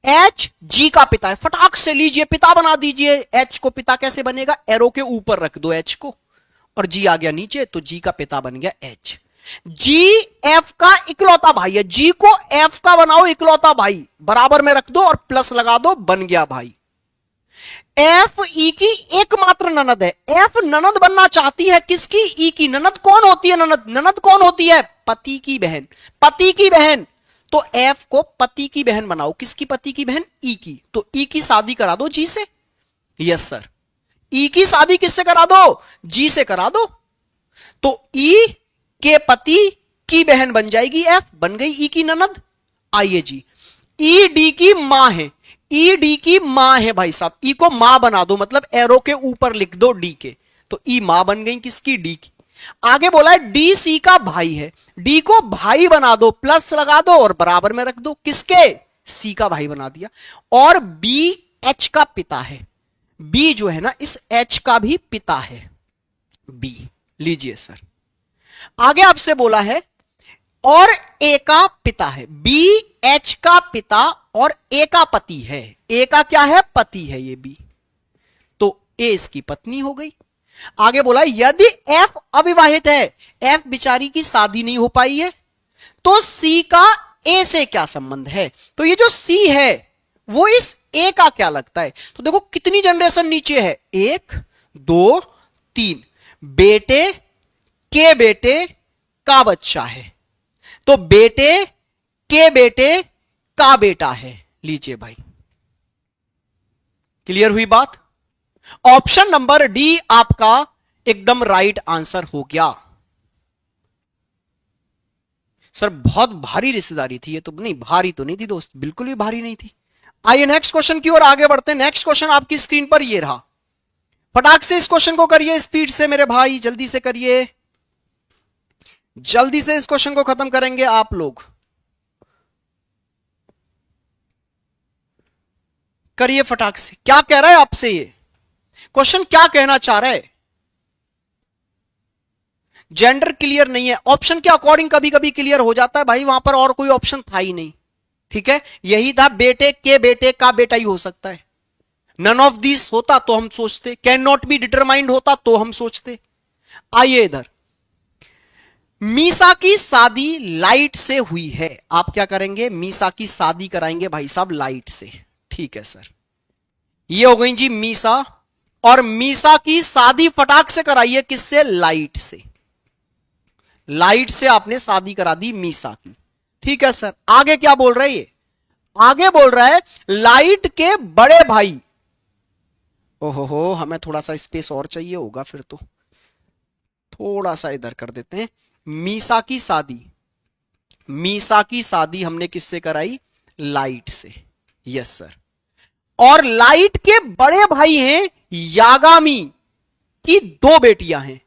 एच जी का पिता है, फटाक से लीजिए पिता बना दीजिए। एच को पिता कैसे बनेगा, एरो के ऊपर रख दो एच को, और जी आ गया नीचे, तो जी का पिता बन गया एच। जी एफ का इकलौता भाई है, जी को एफ का बनाओ इकलौता भाई, बराबर में रख दो और प्लस लगा दो, बन गया भाई। एफ ई की एकमात्र ननद है, एफ ननद बनना चाहती है किसकी, ई की। ननद कौन होती है, ननद ननद कौन होती है, पति की बहन, पति की बहन। तो एफ को पति की बहन बनाओ, किसकी पति की बहन, ई की। तो ई की शादी करा दो जी से, यस सर। ई की शादी किससे करा दो, जी से करा दो। तो ई के पति की बहन बन जाएगी एफ, बन गई ई की ननद। आइए जी, ई डी की मां है, ई डी की मां है भाई साहब, ई को मां बना दो, मतलब एरो के ऊपर लिख दो डी के, तो ई मां बन गई किसकी, डी की। आगे बोला है डी सी का भाई है, डी को भाई बना दो, प्लस लगा दो और बराबर में रख दो, किसके, सी का भाई बना दिया। और बी एच का पिता है, बी जो है ना इस एच का भी पिता है, बी लीजिए सर। आगे आपसे बोला है और ए का पिता है, बी एच का पिता और ए का पति है, ए का क्या है, पति है ये बी, तो ए इसकी पत्नी हो गई। आगे बोला यदि एफ अविवाहित है, एफ बिचारी की शादी नहीं हो पाई है, तो सी का ए से क्या संबंध है। तो ये जो सी है वो इस ए का क्या लगता है। तो देखो कितनी जनरेशन नीचे है, 1 2 3, बेटे के बेटे का बच्चा है, तो बेटे के बेटे का बेटा है। लीजिए भाई, क्लियर हुई बात। ऑप्शन नंबर डी आपका एकदम राइट आंसर हो गया। सर बहुत भारी रिश्तेदारी थी ये तो, नहीं भारी तो नहीं थी दोस्त, बिल्कुल भी भारी नहीं थी। आइए नेक्स्ट क्वेश्चन की ओर आगे बढ़ते हैं। नेक्स्ट क्वेश्चन आपकी स्क्रीन पर ये रहा, फटाक से इस क्वेश्चन को करिए, स्पीड से मेरे भाई, जल्दी से करिए, जल्दी से इस क्वेश्चन को खत्म करेंगे आप लोग, करिए फटाक से। क्या कह रहा है आपसे ये क्वेश्चन, क्या कहना चाह रहा है। जेंडर क्लियर नहीं है, ऑप्शन के अकॉर्डिंग कभी कभी क्लियर हो जाता है भाई, वहां पर और कोई ऑप्शन था ही नहीं, ठीक है, यही था, बेटे के बेटे का बेटा ही हो सकता है। नन ऑफ दिस होता तो हम सोचते, कैन नॉट बी डिटरमाइंड होता तो हम सोचते। आइए इधर, मीसा की शादी लाइट से हुई है, आप क्या करेंगे, मीसा की शादी कराएंगे भाई साहब लाइट से, ठीक है सर। ये हो गई जी मीसा, और मीसा की शादी फटाक से कराइए किससे, लाइट से, लाइट से आपने शादी करा दी मीसा की, ठीक है सर। आगे क्या बोल रहा है ये, आगे बोल रहा है लाइट के बड़े भाई, ओहो हमें थोड़ा सा स्पेस और चाहिए होगा फिर तो, थोड़ा सा इधर कर देते हैं। मीसा की शादी, मीसा की शादी हमने किससे कराई, लाइट से, यस सर। और लाइट के बड़े भाई हैं यागामी की 2 बेटियां हैं,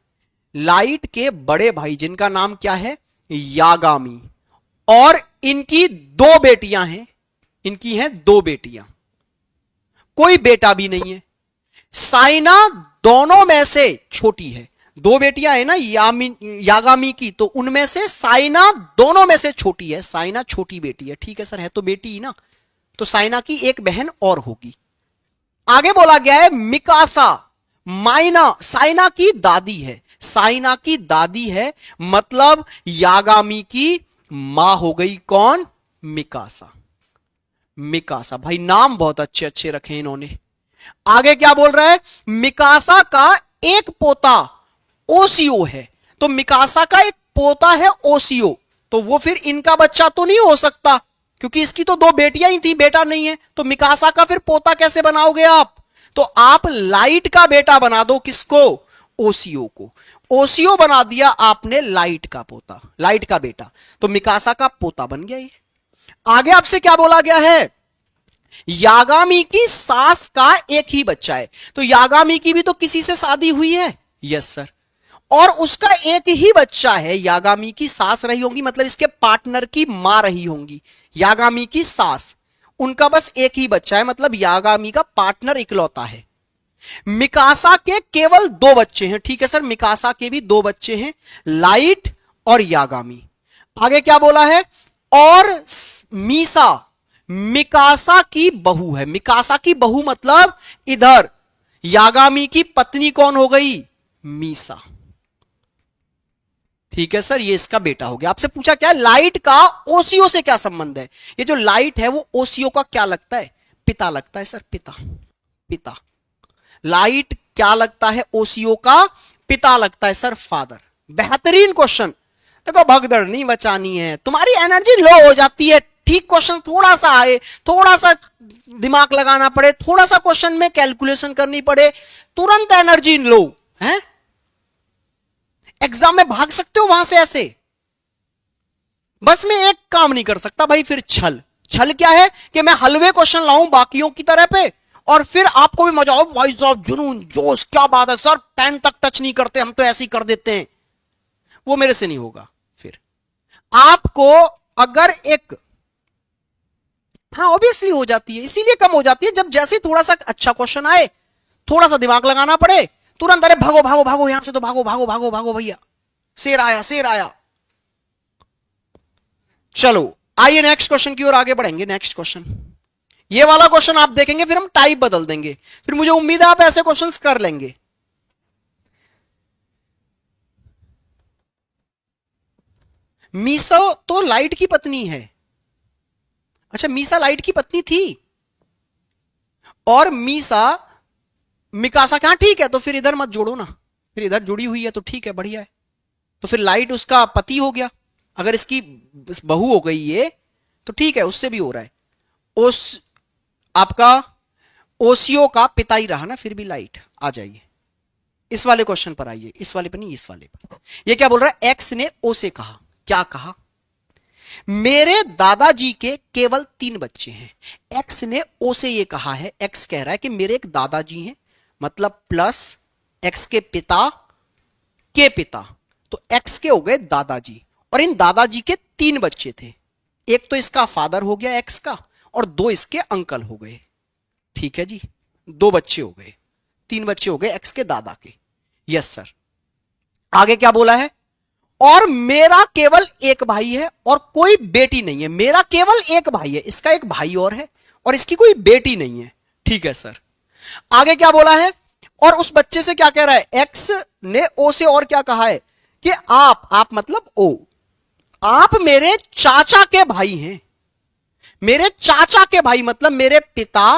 लाइट के बड़े भाई जिनका नाम क्या है, यागामी, और इनकी 2 बेटियां हैं, इनकी हैं 2 बेटियां, कोई बेटा भी नहीं है। साइना दोनों में से छोटी है, 2 बेटियां है ना यागामी की, तो उनमें से साइना दोनों में से छोटी है, साइना छोटी बेटी है, ठीक है सर, है तो बेटी ही ना, तो साइना की एक बहन और होगी। आगे बोला गया है मिकासा, माइना साइना की दादी है, साइना की दादी है, मतलब यागामी की मां हो गई कौन, मिकासा। मिकासा भाई नाम बहुत अच्छे अच्छे रखे इन्होंने। आगे क्या बोल रहा है, मिकासा का एक पोता ओसियो है, तो मिकासा का एक पोता है ओसियो, तो वो फिर इनका बच्चा तो नहीं हो सकता, क्योंकि इसकी तो 2 बेटियां ही थी, बेटा नहीं है, तो मिकासा का फिर पोता कैसे बनाओगे आप, तो आप लाइट का बेटा बना दो, किसको, ओसियो को, ओसियो बना दिया आपने लाइट का पोता, लाइट का बेटा, तो मिकासा का पोता बन गया ये। आगे आपसे क्या बोला गया है, यागामी की सास का एक ही बच्चा है, तो यागामी की भी तो किसी से शादी हुई है, यस सर, और उसका एक ही बच्चा है, यागामी की सास रही होंगी, मतलब इसके पार्टनर की मां रही होंगी, यागामी की सास, उनका बस एक ही बच्चा है, मतलब यागामी का पार्टनर इकलौता है। मिकासा के केवल 2 बच्चे हैं, ठीक है सर, मिकासा के भी 2 बच्चे हैं, लाइट और यागामी। आगे क्या बोला है, और मीसा मिकासा की बहू है। मिकासा की बहू मतलब इधर यागामी की पत्नी कौन हो गई? मीसा। ठीक है सर, ये इसका बेटा हो गया। आपसे पूछा क्या, लाइट का ओसियो से क्या संबंध है? ये जो लाइट है वो ओसियो का क्या लगता है? पिता लगता है सर, पिता। पिता। लाइट क्या लगता है? ओसियो का पिता लगता है सर, फादर। बेहतरीन क्वेश्चन। देखो भगदड़ नहीं बचानी है, तुम्हारी एनर्जी लो हो जाती है, ठीक क्वेश्चन थोड़ा सा आए, थोड़ा सा दिमाग लगाना पड़े, थोड़ा सा क्वेश्चन में कैलकुलेशन करनी पड़े, तुरंत एनर्जी लो है। एग्जाम में भाग सकते हो वहां से ऐसे, बस मैं एक काम नहीं कर सकता भाई, फिर छल। छल क्या है कि मैं हलवे क्वेश्चन लाऊं बाकियों की तरह पे, और फिर आपको भी मजा हो, भाई साहब जुनून जोश, क्या बात है सर, पेन तक टच नहीं करते, हम तो ऐसे ही कर देते हैं। वो मेरे से नहीं होगा। फिर आपको अगर एक, हाँ ऑब्वियसली हो जाती है, इसीलिए कम हो जाती है जब जैसे थोड़ा सा अच्छा क्वेश्चन आए, थोड़ा सा दिमाग लगाना पड़े, तुरंत अरे भागो भागो भागो यहां से, तो भागो भागो भागो भागो भैया, शेर आया शेर आया। चलो आइए नेक्स्ट क्वेश्चन की ओर आगे बढ़ेंगे। नेक्स्ट क्वेश्चन, ये वाला क्वेश्चन आप देखेंगे, फिर हम टाइप बदल देंगे, फिर मुझे उम्मीद है आप ऐसे क्वेश्चंस कर लेंगे। मीसा तो लाइट की पत्नी है। अच्छा, मीसा लाइट की पत्नी थी और मीसा मिकासा क्या? ठीक है, तो फिर इधर मत जोड़ो ना, फिर इधर जुड़ी हुई है तो ठीक है, बढ़िया है। तो फिर लाइट उसका पति हो गया। अगर इसकी बहू हो गई ये तो ठीक है, उससे भी हो रहा है। उस आपका ओसियो का पिता ही रहा ना फिर भी लाइट। आ जाइए इस वाले क्वेश्चन पर, आइए इस वाले पर नहीं, इस वाले पर। ये क्या बोल रहा है? एक्स ने ओ से कहा, क्या कहा? मेरे दादाजी के केवल 3 बच्चे हैं। एक्स ने ओ से ये कहा है, एक्स कह रहा है कि मेरे एक दादाजी हैं, मतलब प्लस एक्स के पिता के पिता, तो एक्स के हो गए दादाजी, और इन दादाजी के 3 बच्चे थे। एक तो इसका फादर हो गया एक्स का, और 2 इसके अंकल हो गए। ठीक है जी, 2 बच्चे हो गए, 3 बच्चे हो गए एक्स के दादा के। Yes sir. आगे क्या बोला है? और मेरा केवल एक भाई है और कोई बेटी नहीं है। मेरा केवल एक भाई है, इसका एक भाई और है, और इसकी कोई बेटी नहीं है। ठीक है सर। आगे क्या बोला है? और उस बच्चे से क्या कह रहा है? एक्स ने ओ से और क्या कहा है कि आप मतलब ओ, आप मेरे चाचा के भाई हैं। मेरे चाचा के भाई मतलब मेरे पिता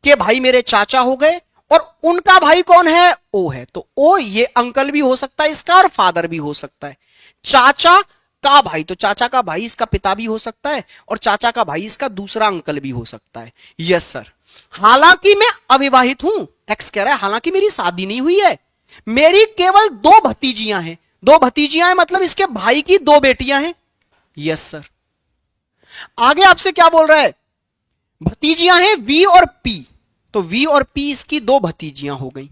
के भाई मेरे चाचा हो गए, और उनका भाई कौन है? ओ है। तो ओ ये अंकल भी हो सकता है इसका, और फादर भी हो सकता है। चाचा का भाई, तो चाचा का भाई इसका पिता भी हो सकता है, और चाचा का भाई इसका दूसरा अंकल भी हो सकता है। Yes sir. हालांकि मैं अविवाहित हूं, एक्स कह रहा है हालांकि मेरी शादी नहीं हुई है, मेरी केवल 2 भतीजियां हैं। 2 भतीजियां हैं मतलब इसके भाई की 2 बेटियां हैं। Yes sir. आगे आपसे क्या बोल रहा है? भतीजियां हैं वी और पी, तो वी और पी इसकी 2 भतीजियां हो गई,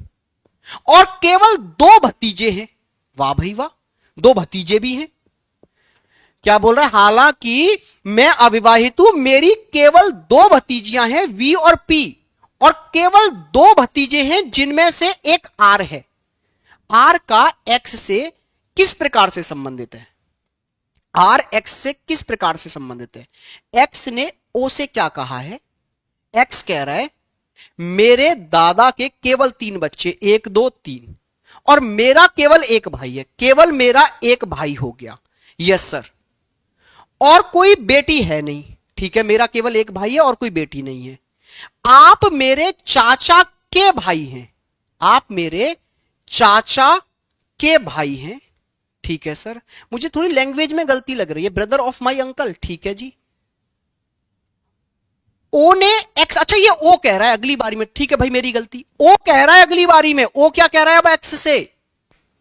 और केवल 2 भतीजे हैं। वाह भाई वाह, 2 भतीजे भी हैं। क्या बोल रहा है? हालांकि मैं अविवाहित हूं, मेरी केवल 2 भतीजियां हैं वी और पी, और केवल 2 भतीजे हैं जिनमें से एक आर है। आर का एक्स से किस प्रकार से संबंधित है? आर एक्स से किस प्रकार से संबंधित है? एक्स ने ओ से क्या कहा है? एक्स कह रहा है मेरे दादा के केवल 3 बच्चे, 1 2 3, और मेरा केवल एक भाई है, केवल मेरा एक भाई हो गया। Yes sir. और कोई बेटी है नहीं। ठीक है, मेरा केवल एक भाई है और कोई बेटी नहीं है। आप मेरे चाचा के भाई हैं, आप मेरे चाचा के भाई हैं। ठीक है सर। मुझे थोड़ी लैंग्वेज में गलती लग रही है, ब्रदर ऑफ माई अंकल। ठीक है जी। ओ ने एक्स, अच्छा ये ओ कह रहा है अगली बारी में, ठीक है भाई मेरी गलती। ओ कह रहा है अगली बारी में, ओ क्या कह रहा है अब एक्स से?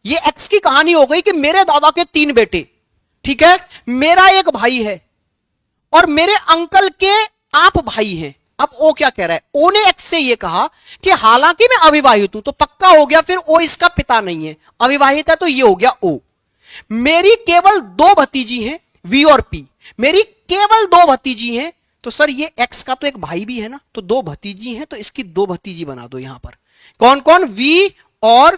ये एक्स की कहानी हो गई कि मेरे दादा के 3 बेटे, ठीक है, मेरा एक भाई है, और मेरे अंकल के आप भाई हैं। अब ओ क्या कह रहा है? ओ ने एक्स से ये कहा कि हालांकि मैं अविवाहित हूं, तो पक्का हो गया फिर ओ इसका पिता नहीं है, अविवाहित है तो ये हो गया ओ। मेरी केवल 2 भतीजी हैं वी और पी, मेरी केवल 2 भतीजी हैं, तो सर ये एक्स का तो एक भाई भी है ना, तो 2 भतीजी हैं, तो इसकी 2 भतीजी बना दो यहां पर। कौन कौन? वी और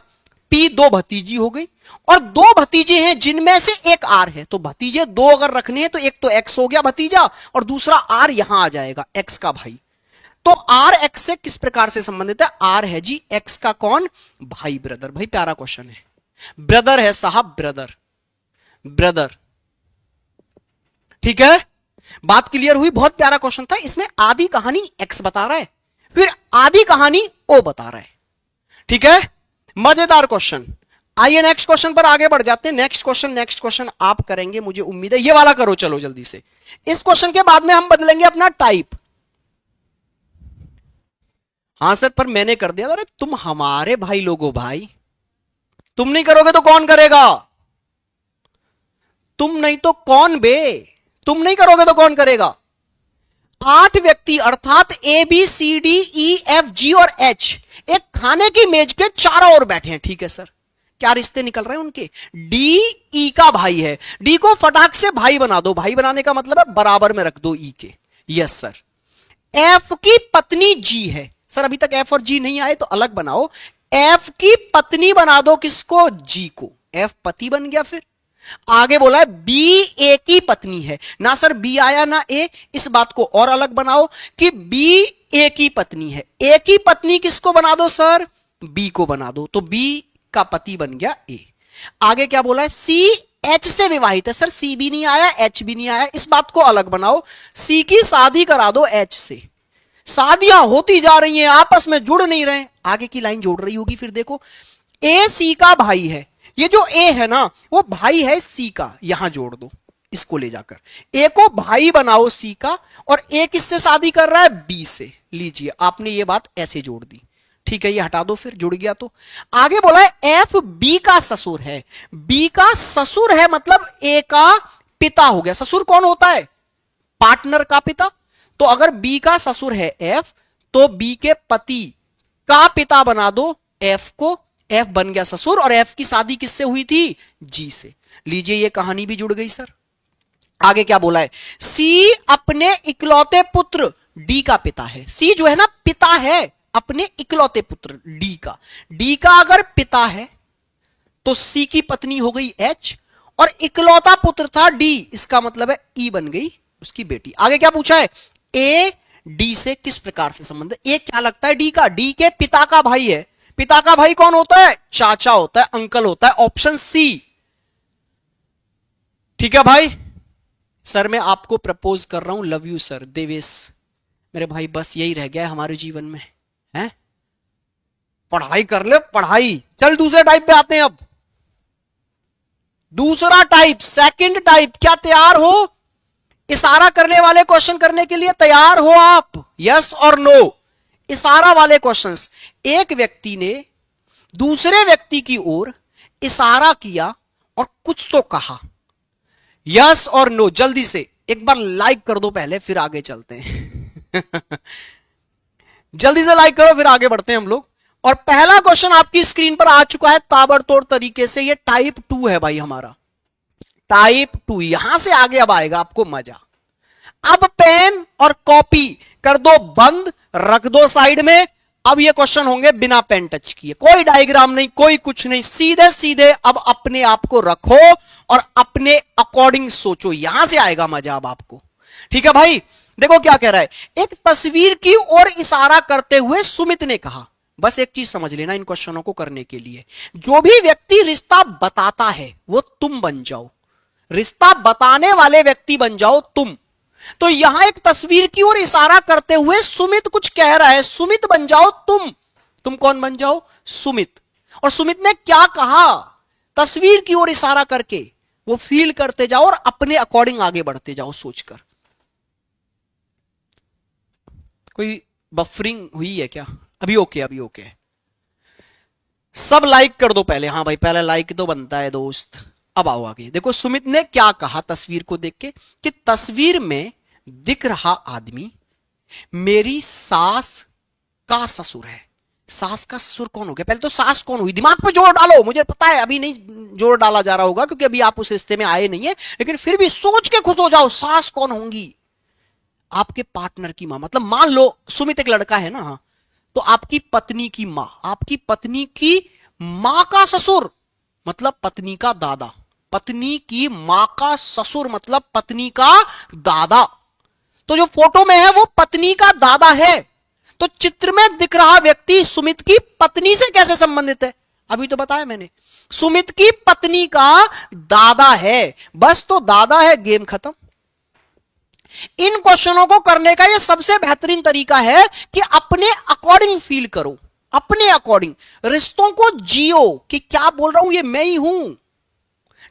पी दो भतीजी हो गई, और दो भतीजे हैं जिनमें से एक आर है, तो भतीजे दो अगर रखने हैं तो एक तो एक्स हो गया भतीजा और दूसरा आर यहां आ जाएगा, एक्स का भाई। तो आर एक्स से किस प्रकार से संबंधित है? आर है जी एक्स का कौन? भाई, ब्रदर। भाई प्यारा क्वेश्चन है, ब्रदर है साहब, ब्रदर, ब्रदर। ठीक है, बात क्लियर हुई? बहुत प्यारा क्वेश्चन था। इसमें आधी कहानी एक्स बता रहा है, फिर आधी कहानी ओ बता रहा है। ठीक है, मजेदार क्वेश्चन। आइए नेक्स्ट क्वेश्चन पर आगे बढ़ जाते हैं। नेक्स्ट क्वेश्चन आप करेंगे, मुझे उम्मीद है। ये वाला करो, चलो जल्दी से। इस क्वेश्चन के बाद में हम बदलेंगे अपना टाइप। हाँ सर, पर मैंने कर दिया। अरे तुम हमारे भाई लोगो भाई, तुम नहीं करोगे तो कौन करेगा? तुम नहीं तो कौन बे? तुम नहीं करोगे तो कौन करेगा? 8 व्यक्ति अर्थात A B C D E F G और एच एक खाने की मेज के चारों ओर बैठे हैं। ठीक है सर, क्या रिश्ते निकल रहे हैं उनके? डी ई का भाई है, डी को फटाक से भाई बना दो। भाई बनाने का मतलब है बराबर में रख दो ई के। Yes sir. एफ की पत्नी जी है। सर अभी तक एफ और जी नहीं आए तो अलग बनाओ। एफ की पत्नी बना दो किसको? जी को। एफ पति बन गया। फिर आगे बोला है बी ए की पत्नी है। ना सर बी आया ना ए, इस बात को और अलग बनाओ कि बी ए की पत्नी है। ए की पत्नी किसको बना दो सर? बी को बना दो, तो बी का पति बन गया ए। आगे क्या बोला है? सी एच से विवाहित है। सर सी भी नहीं आया, एच भी नहीं आया, इस बात को अलग बनाओ। सी की शादी करा दो एच से। शादियां होती जा रही हैं, आपस में जुड़ नहीं रहे। आगे की लाइन जोड़ रही होगी। फिर देखो, ए सी का भाई है। ये जो ए है ना, वो भाई है सी का, यहां जोड़ दो इसको ले जाकर। ए को भाई बनाओ सी का, और ए किससे शादी कर रहा है? बी से। लीजिए, आपने ये बात ऐसे जोड़ दी। ठीक है, ये हटा दो, फिर जुड़ गया। तो आगे बोला है एफ बी का ससुर है। बी का ससुर है मतलब ए का पिता हो गया। ससुर कौन होता है? पार्टनर का पिता। तो अगर बी का ससुर है एफ, तो बी के पति का पिता बना दो एफ को। एफ बन गया ससुर, और एफ की शादी किससे हुई थी? जी से। लीजिए, ये कहानी भी जुड़ गई सर। आगे क्या बोला है? सी अपने इकलौते पुत्र डी का पिता है। सी जो है ना, पिता है अपने इकलौते पुत्र डी का। डी का अगर पिता है तो सी की पत्नी हो गई एच, और इकलौता पुत्र था डी, इसका मतलब है ई बन गई उसकी बेटी। आगे क्या पूछा है? ए डी से किस प्रकार से संबंध? ए क्या लगता है? डी का। डी के पिता का भाई है। पिता का भाई कौन होता है? चाचा होता है, अंकल होता है। Option C. ठीक है भाई, सर मैं आपको प्रपोज कर रहा हूं। Love you sir. देवेश मेरे भाई, बस यही रह गया है हमारे जीवन में, है पढ़ाई कर ले, पढ़ाई। चल दूसरे टाइप पे आते हैं अब। दूसरा टाइप, सेकंड टाइप। क्या तैयार हो? इशारा करने वाले क्वेश्चन करने के लिए तैयार हो आप? यस और नो। इशारा वाले क्वेश्चंस। एक व्यक्ति ने दूसरे व्यक्ति की ओर इशारा किया और कुछ तो कहा। यस और नो, जल्दी से एक बार लाइक कर दो पहले, फिर आगे चलते हैं। जल्दी से लाइक करो, फिर आगे बढ़ते हैं हम लोग। और पहला क्वेश्चन आपकी स्क्रीन पर आ चुका है ताबड़तोड़ तरीके से। ये टाइप 2 है भाई हमारा, टाइप 2। यहां से आगे अब आएगा आपको मजा। अब पेन और कॉपी कर दो बंद, रख दो साइड में। अब ये क्वेश्चन होंगे बिना पेन टच किए, कोई डायग्राम नहीं, कोई कुछ नहीं, सीधे सीधे अब अपने आप को रखो और अपने अकॉर्डिंग सोचो। यहां से आएगा मजा अब आपको। ठीक है भाई, देखो क्या कह रहा है। एक तस्वीर की ओर इशारा करते हुए सुमित ने कहा। बस एक चीज समझ लेना इन क्वेश्चनों को करने के लिए, जो भी व्यक्ति रिश्ता बताता है वो तुम बन जाओ, रिश्ता बताने वाले व्यक्ति बन जाओ तुम। तो यहां एक तस्वीर की ओर इशारा करते हुए सुमित कुछ कह रहा है, सुमित बन जाओ तुम। तुम कौन बन जाओ? सुमित। और सुमित ने क्या कहा? तस्वीर की ओर इशारा करके वो फील करते जाओ और अपने अकॉर्डिंग आगे बढ़ते जाओ सोचकर। कोई बफरिंग हुई है क्या? अभी ओके, अभी ओके। सब लाइक कर दो पहले। हाँ भाई, पहले लाइक तो बनता है दोस्त। अब आओ आगे। देखो सुमित ने क्या कहा तस्वीर को देख के, कि तस्वीर में दिख रहा आदमी मेरी सास का ससुर है। सास का ससुर कौन हो गया? पहले तो सास कौन हुई, दिमाग पे जोर डालो। मुझे पता है अभी नहीं जोर डाला जा रहा होगा क्योंकि अभी आप उस रिश्ते में आए नहीं है, लेकिन फिर भी सोच के खुश हो जाओ। सास कौन होंगी? आपके पार्टनर की मां। मतलब मान लो सुमित एक लड़का है ना, तो आपकी पत्नी की मां, आपकी पत्नी की मां का ससुर मतलब पत्नी का दादा, पत्नी की मां का ससुर मतलब पत्नी का दादा। तो जो फोटो में है वो पत्नी का दादा है, तो चित्र में दिख रहा व्यक्ति सुमित की पत्नी से कैसे संबंधित है? अभी तो बताया मैंने, सुमित की पत्नी का दादा है, बस तो दादा है, गेम खत्म। इन क्वेश्चनों को करने का यह सबसे बेहतरीन तरीका है कि अपने अकॉर्डिंग फील करो, अपने अकॉर्डिंग रिश्तों को जियो कि क्या बोल रहा हूं ये मैं ही हूं।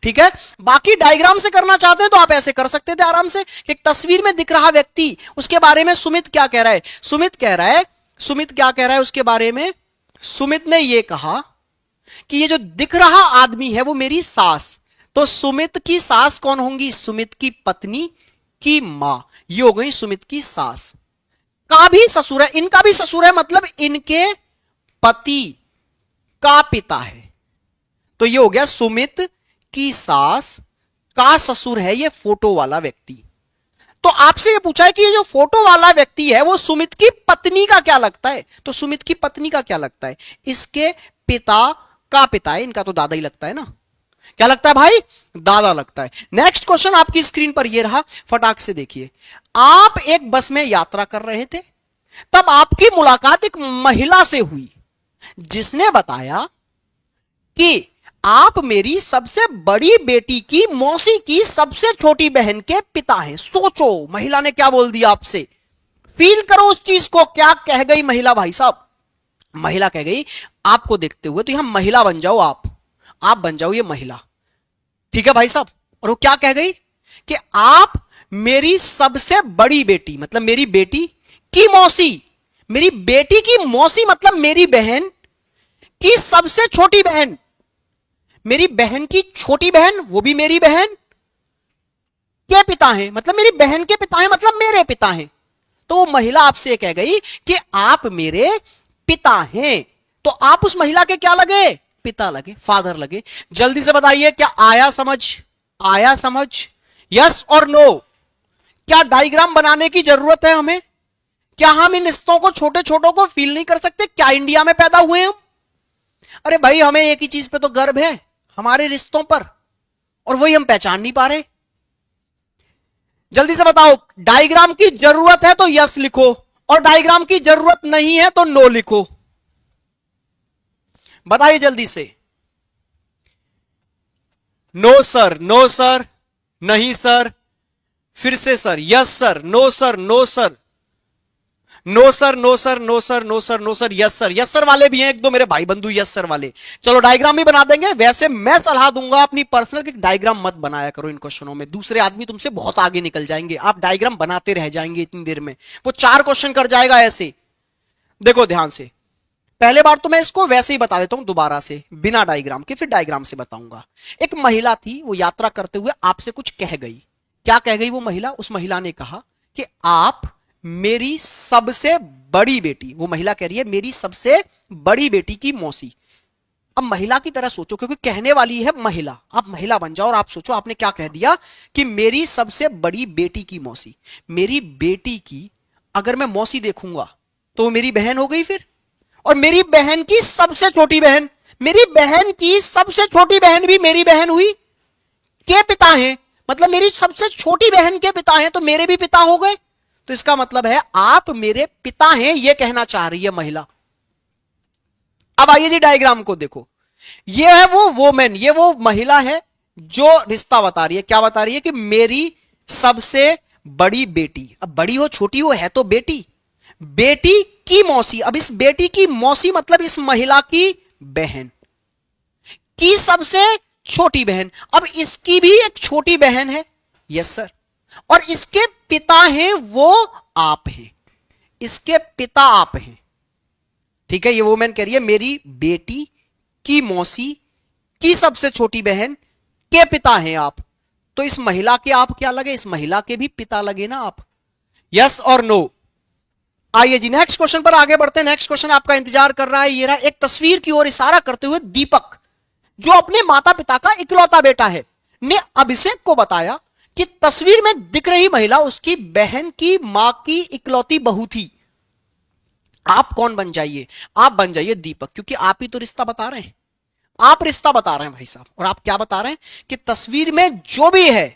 ठीक है, बाकी डायग्राम से करना चाहते हैं तो आप ऐसे कर सकते थे आराम से कि एक तस्वीर में दिख रहा व्यक्ति, उसके बारे में सुमित क्या कह रहा है, सुमित क्या कह रहा है उसके बारे में? सुमित ने यह कहा कि ये जो दिख रहा आदमी है वो मेरी सास, तो सुमित की सास कौन होंगी? सुमित की पत्नी की मां, ये हो गई सुमित की सास। का भी ससुर है, इनका भी ससुर है, मतलब इनके पति का पिता है, तो ये हो गया सुमित की सास का ससुर है ये फोटो वाला व्यक्ति। तो आपसे ये पूछा है कि ये जो फोटो वाला व्यक्ति है वो सुमित की पत्नी का क्या लगता है, तो सुमित की पत्नी का क्या लगता है? इसके पिता का पिता है, इनका तो दादा ही लगता है ना। क्या लगता है भाई? दादा लगता है। नेक्स्ट क्वेश्चन आपकी स्क्रीन पर ये रहा, फटाक से देखिए। आप एक बस में यात्रा कर रहे थे, तब आपकी मुलाकात एक महिला से हुई जिसने बताया कि आप मेरी सबसे बड़ी बेटी की मौसी की सबसे छोटी बहन के पिता हैं। सोचो महिला ने क्या बोल दिया आपसे, फील करो उस चीज को, क्या कह गई महिला भाई साहब? महिला कह गई, आपको देखते हुए तो यहां महिला बन जाओ, आप बन जाओ ये महिला। ठीक है भाई साहब, और वो क्या कह गई कि आप मेरी सबसे बड़ी बेटी मतलब मेरी बेटी की मौसी, मेरी बेटी की मौसी मतलब मेरी बहन की सबसे छोटी बहन, मेरी बहन की छोटी बहन वो भी मेरी बहन के पिता हैं, मतलब मेरी बहन के पिता हैं, मतलब मेरे पिता हैं। तो वो महिला आपसे कह गई कि आप मेरे पिता हैं, तो आप उस महिला के क्या लगे? पिता लगे, फादर लगे। जल्दी से बताइए, क्या आया समझ? आया समझ? यस और नो? क्या डायग्राम बनाने की जरूरत है हमें? क्या हम इन रिश्तों को, छोटे छोटों को फील नहीं कर सकते? क्या इंडिया में पैदा हुए हम? अरे भाई हमें एक ही चीज पे तो गर्व है, हमारे रिश्तों पर, और वही हम पहचान नहीं पा रहे। जल्दी से बताओ, डायग्राम की जरूरत है तो यस लिखो, और डायग्राम की जरूरत नहीं है तो नो लिखो। बताइए जल्दी से। नो सर, नो सर, नहीं सर, फिर से sir, yes sir, no sir, no sir, no sir, no sir, no sir, no sir, no sir, yes sir. Yes sir yes भी हैं एक दो मेरे भाई बंधु यस सर वाले। चलो डायग्राम भी बना देंगे। वैसे मैं सलाह दूंगा अपनी पर्सनल कि डायग्राम मत बनाया करो इन क्वेश्चनों में, दूसरे आदमी तुमसे बहुत आगे निकल जाएंगे, आप डायग्राम बनाते रह जाएंगे इतनी देर में, वो 4 क्वेश्चन कर जाएगा ऐसे। देखो ध्यान से, पहले बार तो मैं इसको वैसे ही बता देता हूं दोबारा से, बिना डायग्राम के, फिर डायग्राम से बताऊंगा। एक महिला थी, वो यात्रा करते हुए आपसे कुछ कह गई। क्या कह गई वो महिला? उस महिला ने कहा कि आप मेरी सबसे बड़ी बेटी, वो महिला कह रही है मेरी सबसे बड़ी बेटी की मौसी। अब महिला की तरह सोचो, क्योंकि कहने वाली है महिला, आप महिला बन जाओ और आप सोचो आपने क्या कह दिया कि मेरी सबसे बड़ी बेटी की मौसी। मेरी बेटी की अगर मैं मौसी देखूंगा तो वो मेरी बहन हो गई फिर, और मेरी बहन की सबसे छोटी बहन, मेरी बहन की सबसे छोटी बहन भी मेरी बहन हुई, के पिता हैं, मतलब मेरी सबसे छोटी बहन के पिता हैं, तो मेरे भी पिता हो गए। तो इसका मतलब है आप मेरे पिता हैं, यह कहना चाह रही है महिला। अब आइए जी डायग्राम को देखो, ये है वो वोमेन, ये वो महिला है जो रिश्ता बता रही है। क्या बता रही है? कि मेरी सबसे बड़ी बेटी, अब बड़ी हो छोटी हो है तो बेटी, बेटी की मौसी, अब इस बेटी की मौसी मतलब इस महिला की बहन की सबसे छोटी बहन, अब इसकी भी एक छोटी बहन है, यस सर, और इसके पिता हैं वो आप हैं, इसके पिता आप हैं। ठीक है, ये वोमेन कह रही है मेरी बेटी की मौसी की सबसे छोटी बहन के पिता हैं आप, तो इस महिला के आप क्या लगे? इस महिला के भी पिता लगे ना आप। यस और नो? आइए जी नेक्स्ट क्वेश्चन पर आगे बढ़ते हैं। नेक्स्ट क्वेश्चन आपका इंतजार कर रहा है। ये रहा, एक तस्वीर की ओर इशारा करते हुए दीपक, जो अपने माता पिता का इकलौता बेटा है, ने अभिषेक को बताया कि तस्वीर में दिख रही महिला उसकी बहन की मां की इकलौती बहू थी। आप कौन बन जाइए? आप बन जाइए दीपक, क्योंकि आप ही तो रिश्ता बता रहे हैं। आप रिश्ता बता रहे हैं भाई साहब, और आप क्या बता रहे हैं कि तस्वीर में जो भी है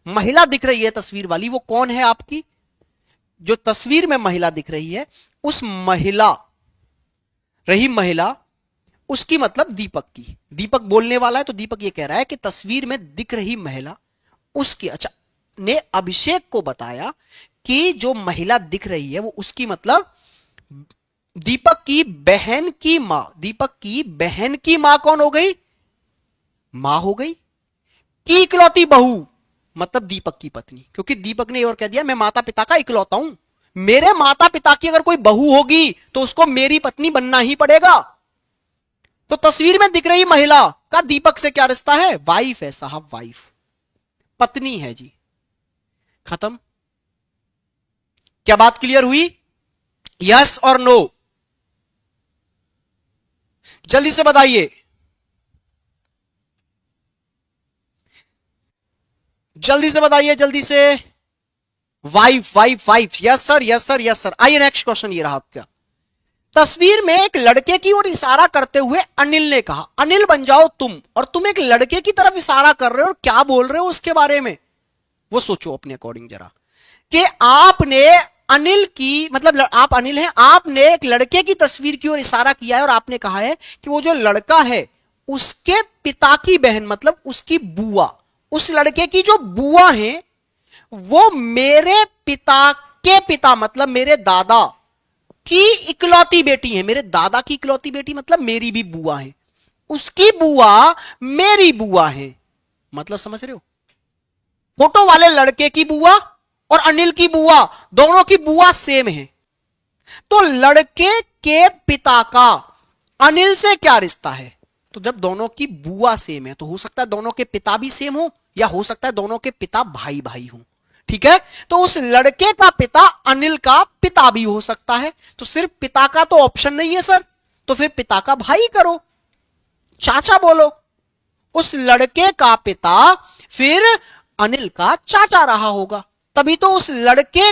महिला दिख रही है तस्वीर वाली, वो कौन है आपकी? जो तस्वीर में महिला दिख रही है उस महिला, रही महिला उसकी मतलब दीपक की। दीपक बोलने वाला है तो दीपक ये कह रहा है कि तस्वीर में दिख रही महिला उसकी, अच्छा, ने अभिषेक को बताया कि जो महिला दिख रही है वो उसकी मतलब दीपक की बहन की मां। दीपक की बहन की मां कौन हो गई? मां हो गई। की इकलौती बहू मतलब दीपक की पत्नी, क्योंकि दीपक ने और कह दिया मैं माता पिता का इकलौता हूं, मेरे माता पिता की अगर कोई बहू होगी तो उसको मेरी पत्नी बनना ही पड़ेगा। तो तस्वीर में दिख रही महिला का दीपक से क्या रिश्ता है? वाइफ है साहब, वाइफ, पत्नी है जी। खत्म। क्या बात क्लियर हुई? यस और नो? जल्दी से बताइए, जल्दी से बताइए, जल्दी से। Wife, wife, wife, yes sir, yes sir, yes sir. आइए नेक्स्ट क्वेश्चन ये रहा आपका। तस्वीर में एक लड़के की ओर इशारा करते हुए अनिल ने कहा, अनिल बन जाओ तुम, और तुम एक लड़के की तरफ इशारा कर रहे हो और क्या बोल रहे हो उसके बारे में, वो सोचो अपने अकॉर्डिंग जरा, कि आपने अनिल की मतलब आप अनिल हैं, आपने एक लड़के की तस्वीर की ओर इशारा किया है और आपने कहा है कि वो जो लड़का है उसके पिता की बहन मतलब उसकी बुआ, उस लड़के की जो बुआ है वो मेरे पिता के पिता मतलब मेरे दादा की इकलौती बेटी है। मेरे दादा की इकलौती बेटी मतलब मेरी भी बुआ है, उसकी बुआ मेरी बुआ है। मतलब समझ रहे हो? फोटो वाले लड़के की बुआ और अनिल की बुआ, दोनों की बुआ सेम है। तो लड़के के पिता का अनिल से क्या रिश्ता है? तो जब दोनों की बुआ सेम है तो हो सकता है दोनों के पिता भी सेम हो, या हो सकता है दोनों के पिता भाई भाई हो। ठीक है, तो उस लड़के का पिता अनिल का पिता भी हो सकता है। तो सिर्फ पिता का तो ऑप्शन नहीं है सर, तो फिर पिता का भाई करो, चाचा बोलो। उस लड़के का पिता फिर अनिल का चाचा रहा होगा, तभी तो उस लड़के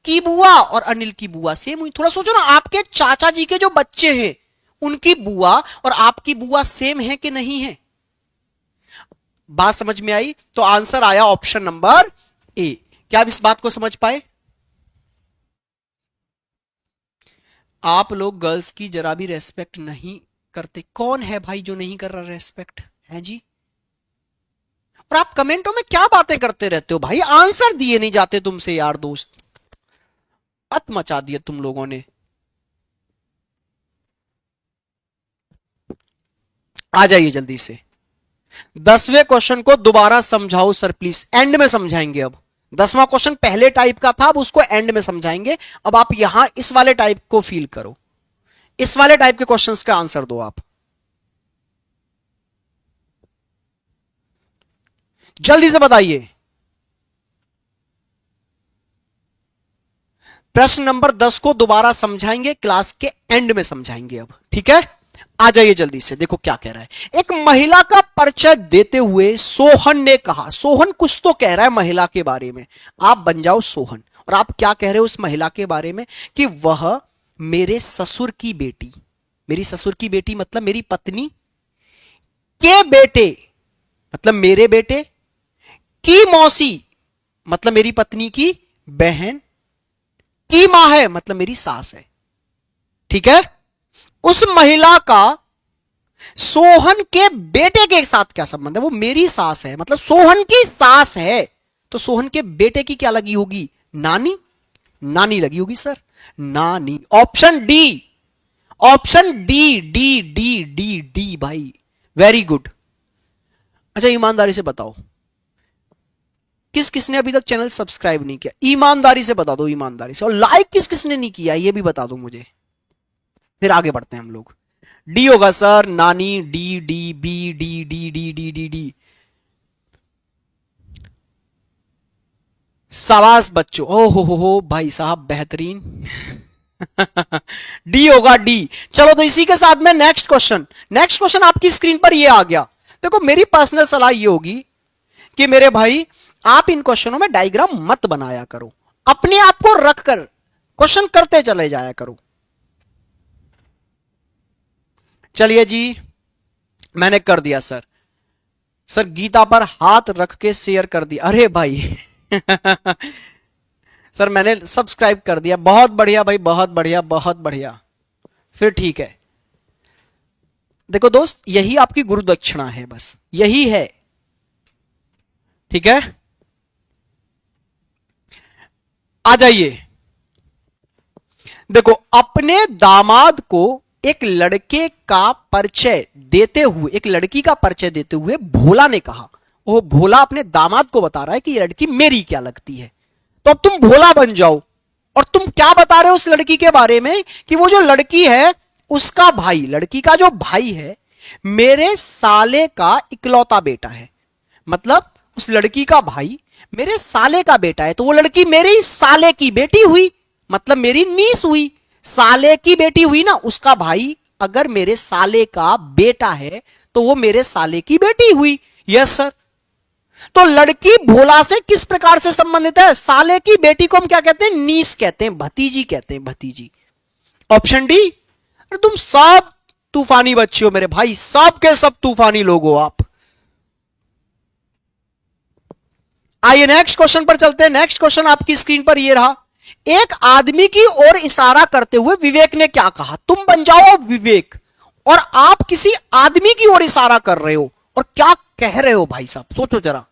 की बुआ और अनिल की बुआ सेम हुई। थोड़ा सोचो ना, आपके चाचा जी के जो बच्चे हैं उनकी बुआ और आपकी बुआ सेम है कि नहीं है? बात समझ में आई? तो आंसर आया ऑप्शन नंबर ए। क्या आप इस बात को समझ पाए? आप लोग गर्ल्स की जरा भी रेस्पेक्ट नहीं करते। कौन है भाई जो नहीं कर रहा रेस्पेक्ट है जी? और आप कमेंटों में क्या बातें करते रहते हो भाई? आंसर दिए नहीं जाते तुमसे यार दोस्त, बात मचा दिए तुम लोगों ने। आ जाइए जल्दी से, 10वें क्वेश्चन को दोबारा समझाओ सर प्लीज। एंड में समझाएंगे अब। 10वां क्वेश्चन पहले टाइप का था, अब उसको एंड में समझाएंगे। अब आप यहां इस वाले टाइप को फील करो, इस वाले टाइप के क्वेश्चंस का आंसर दो आप। जल्दी से बताइए। प्रश्न नंबर 10 को दोबारा समझाएंगे, क्लास के एंड में समझाएंगे अब, ठीक है? आ जाइए जल्दी से, देखो क्या कह रहा है। एक महिला का परिचय देते हुए सोहन ने कहा, सोहन कुछ तो कह रहा है महिला के बारे में, आप बन जाओ सोहन। और आप क्या कह रहे हो उस महिला के बारे में? कि वह मेरे ससुर की बेटी, मेरी ससुर की बेटी मतलब मेरी पत्नी के बेटे मतलब मेरे बेटे की मौसी मतलब मेरी पत्नी की बहन की मां है मतलब मेरी सास है। ठीक है? उस महिला का सोहन के बेटे के साथ क्या संबंध है? वो मेरी सास है मतलब सोहन की सास है, तो सोहन के बेटे की क्या लगी होगी? नानी, नानी लगी होगी सर, नानी। Option D, option D, D D D D भाई, वेरी गुड। अच्छा ईमानदारी से बताओ, किस किसने अभी तक चैनल सब्सक्राइब नहीं किया? ईमानदारी से बता दो, ईमानदारी से। और लाइक किस किसने नहीं किया ये भी बता दो मुझे, फिर आगे बढ़ते हैं हम लोग। डी होगा सर, नानी, D D B D D D D D D. शाबाश बच्चों, ओ हो भाई साहब बेहतरीन। डी होगा, डी। चलो तो इसी के साथ में नेक्स्ट क्वेश्चन, नेक्स्ट क्वेश्चन आपकी स्क्रीन पर ये आ गया। देखो मेरी पर्सनल सलाह ये होगी कि मेरे भाई आप इन क्वेश्चनों में डायग्राम मत बनाया करो, अपने आप को रखकर क्वेश्चन करते चले जाया करो। चलिए जी मैंने कर दिया सर। सर गीता पर हाथ रख के शेयर कर दिया, अरे भाई सर मैंने सब्सक्राइब कर दिया, बहुत बढ़िया भाई, बहुत बढ़िया बहुत बढ़िया। फिर ठीक है। देखो दोस्त, यही आपकी गुरु दक्षिणा है, बस यही है, ठीक है। आ जाइए। देखो, अपने दामाद को एक लड़के का परिचय देते हुए, एक लड़की का परिचय देते हुए भोला ने कहा, वो भोला अपने दामाद को बता रहा है कि ये लड़की मेरी क्या लगती है, तो अब तुम भोला बन जाओ। और तुम क्या बता रहे हो उस लड़की के बारे में कि वो जो लड़की है उसका भाई, लड़की का जो भाई है मेरे साले का इकलौता बेटा है। मतलब उस लड़की का भाई मेरे साले का बेटा है, तो वो लड़की मेरे साले की बेटी हुई, मतलब मेरी नीस हुई। साले की बेटी हुई ना, उसका भाई अगर मेरे साले का बेटा है तो वो मेरे साले की बेटी हुई। Yes sir. तो लड़की भोला से किस प्रकार से संबंधित है? साले की बेटी को हम क्या कहते हैं? नीस कहते हैं, भतीजी कहते हैं, भतीजी। Option D. अरे तुम सब तूफानी बच्चे हो मेरे भाई, सब के सब तूफानी लोग हो आप। आइए नेक्स्ट क्वेश्चन पर चलते हैं। नेक्स्ट क्वेश्चन आपकी स्क्रीन पर ये रहा। एक आदमी की ओर इशारा करते हुए विवेक ने क्या कहा? तुम बन जाओ विवेक, और आप किसी आदमी की ओर इशारा कर रहे हो और क्या कह रहे हो भाई साहब, सोचो जरा।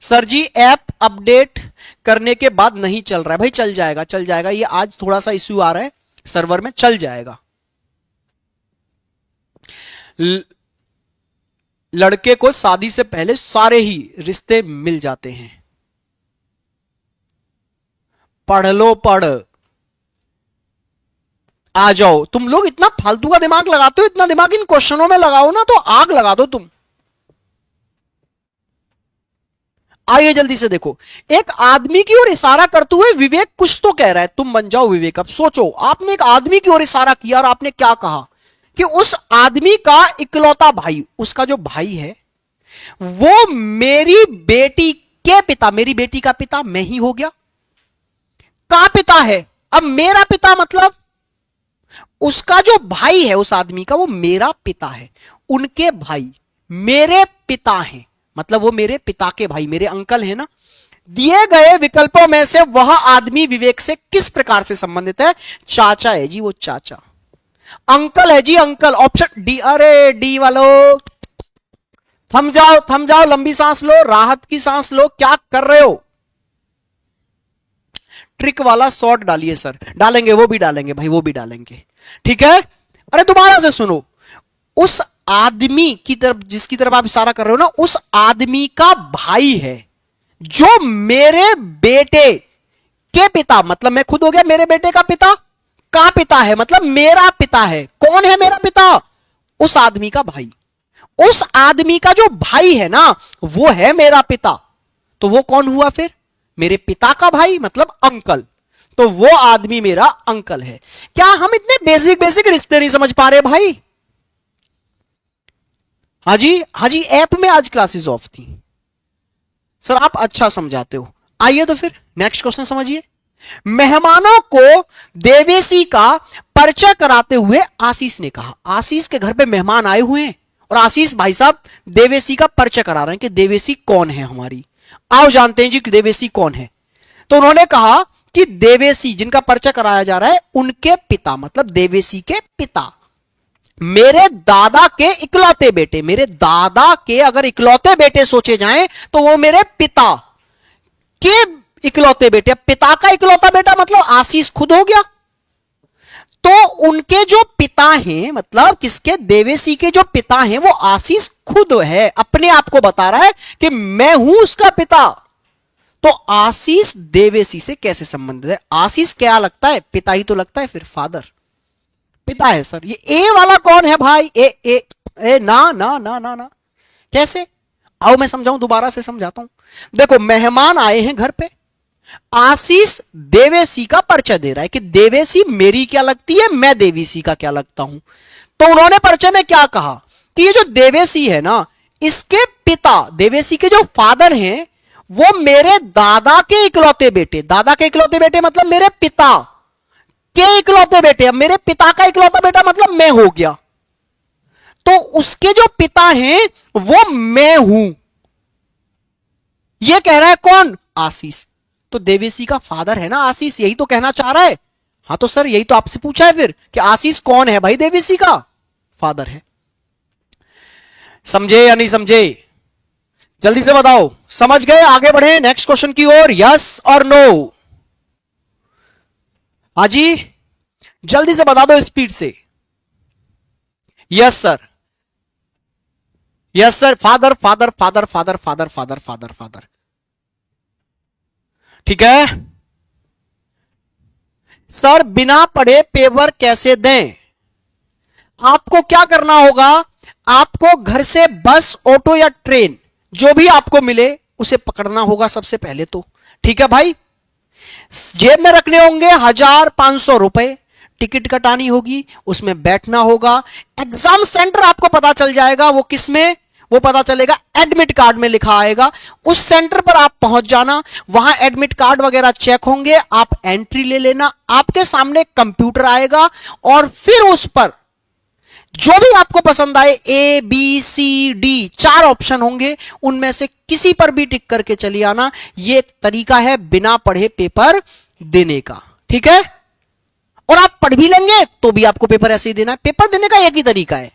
सर जी ऐप अपडेट करने के बाद नहीं चल रहा है। भाई चल जाएगा, चल जाएगा, ये आज थोड़ा सा इश्यू आ रहा है सर्वर में, चल जाएगा। लड़के को शादी से पहले सारे ही रिश्ते मिल जाते हैं। पढ़ लो पढ़, आ जाओ। तुम लोग इतना फालतू का दिमाग लगाते हो, इतना दिमाग इन क्वेश्चनों में लगाओ ना तो आग लगा दो तुम। आइए जल्दी से देखो। एक आदमी की ओर इशारा करते हुए विवेक कुछ तो कह रहा है, तुम बन जाओ विवेक। अब सोचो, आपने एक आदमी की ओर इशारा किया और आपने क्या कहा कि उस आदमी का इकलौता भाई, उसका जो भाई है वो मेरी बेटी के पिता, मेरी बेटी का पिता मैं ही हो गया, का पिता है। अब मेरा पिता मतलब उसका जो भाई है उस आदमी का, वो मेरा पिता है, उनके भाई मेरे पिता हैं, मतलब वो मेरे पिता के भाई, मेरे अंकल है ना। दिए गए विकल्पों में से वह आदमी विवेक से किस प्रकार से संबंधित है? चाचा है जी, वो चाचा। अंकल है जी, अंकल। Option D. अरे डी वालो थम जाओ, थम जाओ, लंबी सांस लो, राहत की सांस लो, क्या कर रहे हो? ट्रिक वाला शॉट डालिए सर। डालेंगे, वो भी डालेंगे भाई, वो भी डालेंगे, ठीक है। अरे दोबारा से सुनो। उस आदमी की तरफ, जिसकी तरफ आप इशारा कर रहे हो ना, उस आदमी का भाई है जो मेरे बेटे के पिता, मतलब मैं खुद हो गया मेरे बेटे का पिता, का पिता है, मतलब मेरा पिता है। कौन है मेरा पिता? उस आदमी का भाई। उस आदमी का जो भाई है ना वो है मेरा पिता, तो वो कौन हुआ फिर? मेरे पिता का भाई, मतलब अंकल। तो वो आदमी मेरा अंकल है। क्या हम इतने बेसिक बेसिक रिश्ते नहीं समझ पा रहे भाई? हाँ जी, हाँ जी, ऐप में आज क्लासेस ऑफ थी सर, आप अच्छा समझाते हो। आइए तो फिर नेक्स्ट क्वेश्चन समझिए। मेहमानों को देवेशी का परिचय कराते हुए आशीष ने कहा, आशीष के घर पे मेहमान आए हुए हैं और आशीष भाई साहब देवेशी का परिचय करा रहे हैं कि देवेशी कौन है हमारी। आओ जानते हैं जी देवेशी कौन है। तो उन्होंने कहा कि देवेशी जिनका परिचय कराया जा रहा है उनके पिता, मतलब देवेशी के पिता मेरे दादा के इकलौते बेटे, मेरे दादा के अगर इकलौते बेटे सोचे जाएं तो वो मेरे पिता के इकलौते बेटे। पिता का इकलौता बेटा मतलब आशीष खुद हो गया। तो उनके जो पिता हैं, मतलब किसके? देवेशी के जो पिता हैं वो आशीष खुद है, अपने आप को बता रहा है कि मैं हूं उसका पिता। तो आशीष देवेशी से कैसे संबंधित है? आशीष क्या लगता है? पिता ही तो लगता है, फिर फादर पिता है सर। ये ए वाला कौन है भाई? ए ए ए ना ना ना ना ना, कैसे? आओ मैं समझाऊं, दोबारा से समझाता हूं। देखो, मेहमान आए हैं घर पे, आशीष देवेशी का परिचय दे रहा है कि देवेशी मेरी क्या लगती है, मैं देवेशी का क्या लगता हूं। तो उन्होंने परिचय में क्या कहा कि ये जो देवेशी है ना, इसके पिता, देवेशी के जो फादर हैं वो मेरे दादा के इकलौते बेटे, दादा के इकलौते बेटे मतलब मेरे पिता के इकलौते बेटे। अब मेरे पिता का इकलौता बेटा मतलब मैं हो गया। तो उसके जो पिता हैं वो मैं हूं। ये कह रहा है कौन? आशीष। तो देवेशी का फादर है ना आशीष, यही तो कहना चाह रहा है। हाँ तो सर यही तो आपसे पूछा है फिर कि आशीष कौन है भाई? देवेशी का फादर है। समझे या नहीं समझे? जल्दी से बताओ। समझ गए? आगे बढ़े नेक्स्ट क्वेश्चन की ओर। यस और नो? हाँ जी, जल्दी से बता दो स्पीड से। Yes sir, yes sir. Father father father father father father father father. ठीक है सर। बिना पढ़े पेपर कैसे दें? आपको क्या करना होगा? आपको घर से बस, ऑटो या ट्रेन जो भी आपको मिले उसे पकड़ना होगा सबसे पहले तो। ठीक है भाई। जेब में रखने होंगे 1500 रुपए, टिकट कटानी होगी, उसमें बैठना होगा। एग्जाम सेंटर आपको पता चल जाएगा वो किस में, वो पता चलेगा एडमिट कार्ड में लिखा आएगा। उस सेंटर पर आप पहुंच जाना, वहां एडमिट कार्ड वगैरह चेक होंगे, आप एंट्री ले लेना। आपके सामने कंप्यूटर आएगा और फिर उस पर जो भी आपको पसंद आए, A B C D 4 option होंगे, उनमें से किसी पर भी टिक करके चली आना। यह तरीका है बिना पढ़े पेपर देने का। ठीक है? और आप पढ़ भी लेंगे तो भी आपको पेपर ऐसे ही देना है। पेपर देने का एक ही तरीका है।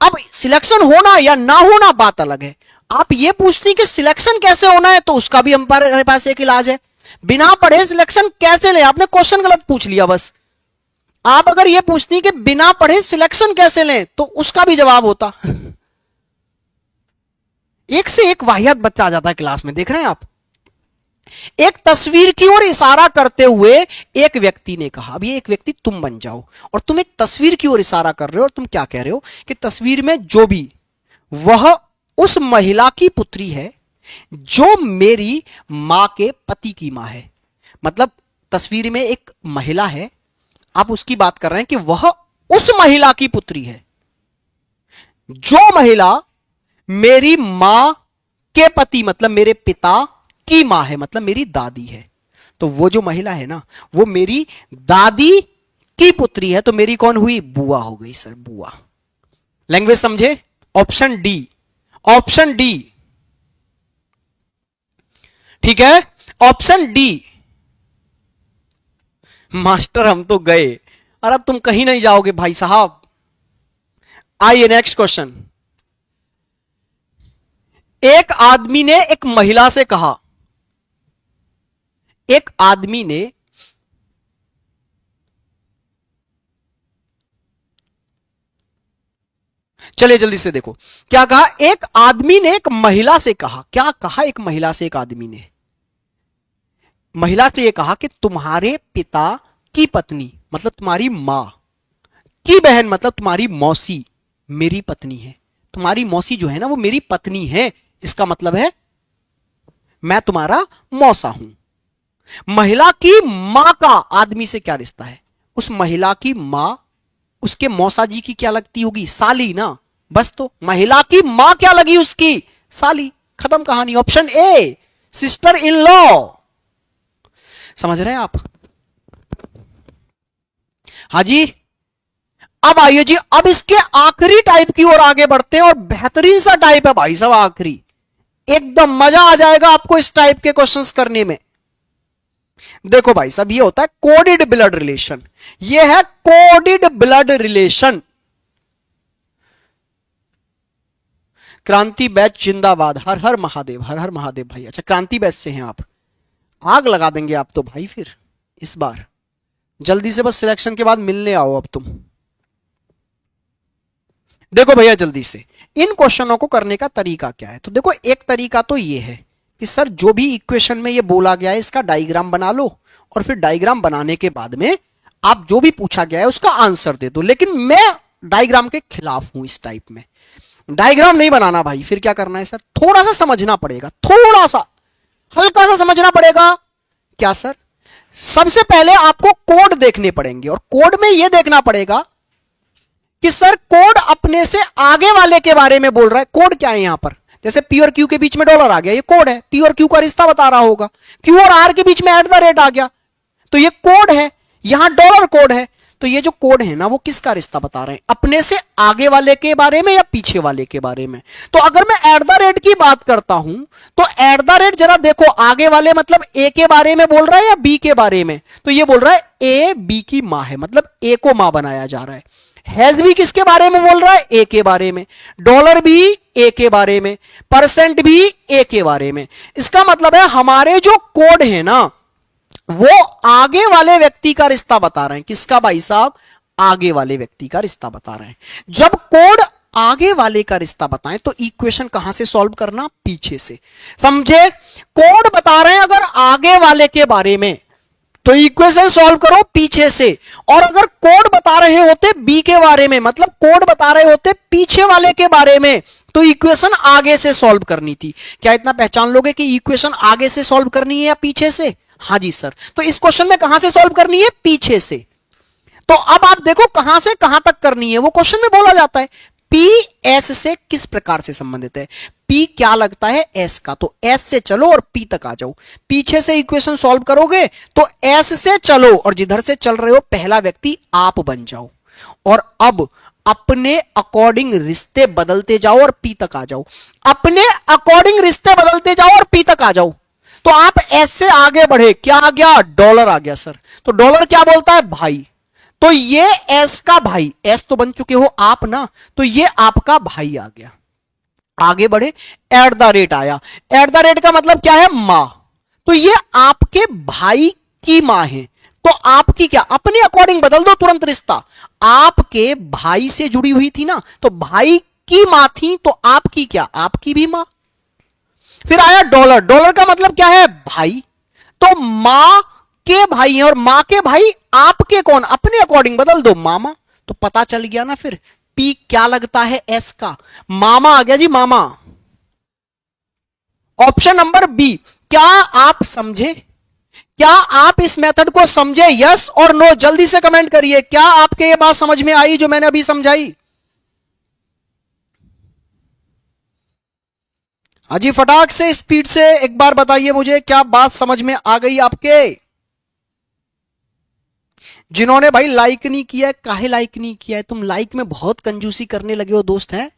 अब सिलेक्शन होना या ना होना बात अलग है। आप ये पूछती कि सिलेक्शन कैसे होना है, तो उसका भी हमारे पास एक इलाज है। बिना पढ़े सिलेक्शन कैसे ले? आपने क्वेश्चन गलत पूछ लिया बस। आप अगर ये पूछती कि बिना पढ़े सिलेक्शन कैसे लें, तो उसका भी जवाब होता। एक से एक वाहियात बच्चा आ जाता है क्लास में, देख रहे हैं आप। एक तस्वीर की ओर इशारा करते हुए एक व्यक्ति ने कहा, अब ये एक व्यक्ति तुम बन जाओ, और तुम एक तस्वीर की ओर इशारा कर रहे हो, और तुम क्या कह रहे हो कि तस्वीर में जो भी, वह उस महिला की पुत्री है जो मेरी मां के पति की मां है। मतलब तस्वीर में एक महिला है, आप उसकी बात कर रहे हैं कि वह उस महिला की पुत्री है जो महिला मेरी मां के पति, मतलब मेरे पिता की मां है, मतलब मेरी दादी है। तो वो जो महिला है ना, वो मेरी दादी की पुत्री है, तो मेरी कौन हुई? बुआ हो गई सर, बुआ। लैंग्वेज समझे? Option D, option D. ठीक है, ऑप्शन डी। मास्टर हम तो गए, अरे तुम कहीं नहीं जाओगे भाई साहब। आइए नेक्स्ट क्वेश्चन। एक आदमी ने एक महिला से कहा, एक आदमी ने चलिए जल्दी से देखो क्या कहा। एक आदमी ने एक महिला से कहा, क्या कहा? एक महिला से एक आदमी ने महिला से यह कहा कि तुम्हारे पिता की पत्नी, मतलब तुम्हारी मां की बहन, मतलब तुम्हारी मौसी मेरी पत्नी है। तुम्हारी मौसी जो है ना, वो मेरी पत्नी है। इसका मतलब है मैं तुम्हारा मौसा हूं। महिला की मां का आदमी से क्या रिश्ता है? उस महिला की मां उसके मौसा जी की क्या लगती होगी? साली ना। बस, तो महिला की मां क्या लगी उसकी? साली। खत्म कहानी। Option A, sister in law. समझ रहे हैं आप? हाँ जी। अब आइए जी, अब इसके आखिरी टाइप की ओर आगे बढ़ते हैं, और बेहतरीन सा टाइप है भाई साहब आखिरी। एकदम मजा आ जाएगा आपको इस टाइप के क्वेश्चंस करने में। देखो भाई साहब, ये होता है कोडेड ब्लड रिलेशन। ये है कोडेड ब्लड रिलेशन। क्रांति बैच जिंदाबाद, हर हर महादेव, हर हर महादेव भाई। अच्छा, क्रांति बैच से हैं आप, आग लगा देंगे आप तो भाई फिर इस बार। जल्दी से बस सिलेक्शन के बाद मिलने आओ अब तुम। देखो भैया जल्दी से इन क्वेश्चनों को करने का तरीका क्या है। तो देखो, एक तरीका तो ये है कि सर जो भी इक्वेशन में ये बोला गया है इसका डायग्राम बना लो, और फिर डायग्राम बनाने के बाद में आप जो भी पूछा गया है उसका आंसर दे दो। लेकिन मैं डायग्राम के खिलाफ हूं। इस टाइप में डायग्राम नहीं बनाना भाई। फिर क्या करना है सर? थोड़ा सा समझना पड़ेगा, थोड़ा सा हल्का सा समझना पड़ेगा। क्या सर? सबसे पहले आपको कोड देखने पड़ेंगे, और कोड में यह देखना पड़ेगा कि सर कोड अपने से आगे वाले के बारे में बोल रहा है। कोड क्या है यहां पर? जैसे पी और क्यू के बीच में डॉलर आ गया, ये कोड है। पी और क्यू का रिश्ता बता रहा होगा। क्यू और आर के बीच में @ आ गया, तो ये कोड है। यहां डॉलर कोड है। तो ये जो कोड है ना वो किसका रिश्ता बता रहे हैं, अपने से आगे वाले के बारे में या पीछे वाले के बारे में। तो अगर मैं एट द रेट की बात करता हूं तो एट द रेट जरा देखो, आगे वाले मतलब ए के बारे में बोल रहा है या बी के बारे में, तो ये बोल रहा है ए बी की मां है, मतलब ए को मां बनाया जा रहा है। हैज भी किसके बारे में बोल रहा है, ए के बारे में। डॉलर भी ए के बारे में, परसेंट भी ए के बारे में। इसका मतलब है हमारे जो कोड है ना वो आगे वाले व्यक्ति का रिश्ता बता रहे हैं। किसका भाई साहब, आगे वाले व्यक्ति का रिश्ता बता रहे हैं। जब कोड आगे वाले का रिश्ता बताएं तो इक्वेशन कहां से सॉल्व करना, पीछे से। समझे, कोड बता रहे हैं अगर आगे वाले के बारे में तो इक्वेशन सॉल्व करो पीछे से, और अगर कोड बता रहे होते बी के बारे में, मतलब कोड बता रहे होते पीछे वाले के बारे में, तो इक्वेशन आगे से सॉल्व करनी थी। क्या इतना पहचान लोगे कि इक्वेशन आगे से सॉल्व करनी है या पीछे से? हाँ जी सर। तो इस क्वेश्चन में कहां से सॉल्व करनी है, पीछे से। तो अब आप देखो कहां से कहां तक करनी है, वो क्वेश्चन में बोला जाता है पी एस से किस प्रकार से संबंधित है। पी क्या लगता है, एस का, तो एस से चलो और पी तक आ जाओ। पीछे से इक्वेशन सॉल्व करोगे तो एस से चलो और जिधर से चल रहे हो पहला व्यक्ति आप बन जाओ, और अब अपने अकॉर्डिंग रिश्ते बदलते जाओ और पी तक आ जाओ। अपने अकॉर्डिंग रिश्ते बदलते जाओ और पी तक आ जाओ। तो आप एस से आगे बढ़े, क्या आ गया, डॉलर आ गया सर। तो डॉलर क्या बोलता है, भाई। तो ये एस का भाई, एस तो बन चुके हो आप ना, तो ये आपका भाई आ गया। आगे बढ़े, एट द रेट आया। एट द रेट का मतलब क्या है, मां। तो ये आपके भाई की मां है, तो आपकी क्या, अपने अकॉर्डिंग बदल दो तुरंत रिश्ता। आपके भाई से जुड़ी हुई थी ना, तो भाई की मां थी, तो आपकी क्या, आपकी भी मां। फिर आया डॉलर। डॉलर का मतलब क्या है, भाई। तो मां के भाई हैं और मां के भाई आपके कौन, अपने अकॉर्डिंग बदल दो, मामा। तो पता चल गया ना फिर पी क्या लगता है, एस का, मामा आ गया जी, मामा। Option number B. क्या आप समझे, क्या आप इस मेथड को समझे, यस और नो, जल्दी से कमेंट करिए। क्या आपके ये बात समझ में आई जो मैंने अभी समझाई? अजी फटाक से स्पीड से एक बार बताइए मुझे, क्या बात समझ में आ गई आपके? जिन्होंने भाई लाइक नहीं किया है, काहे लाइक नहीं किया है? तुम लाइक में बहुत कंजूसी करने लगे हो दोस्त, हैं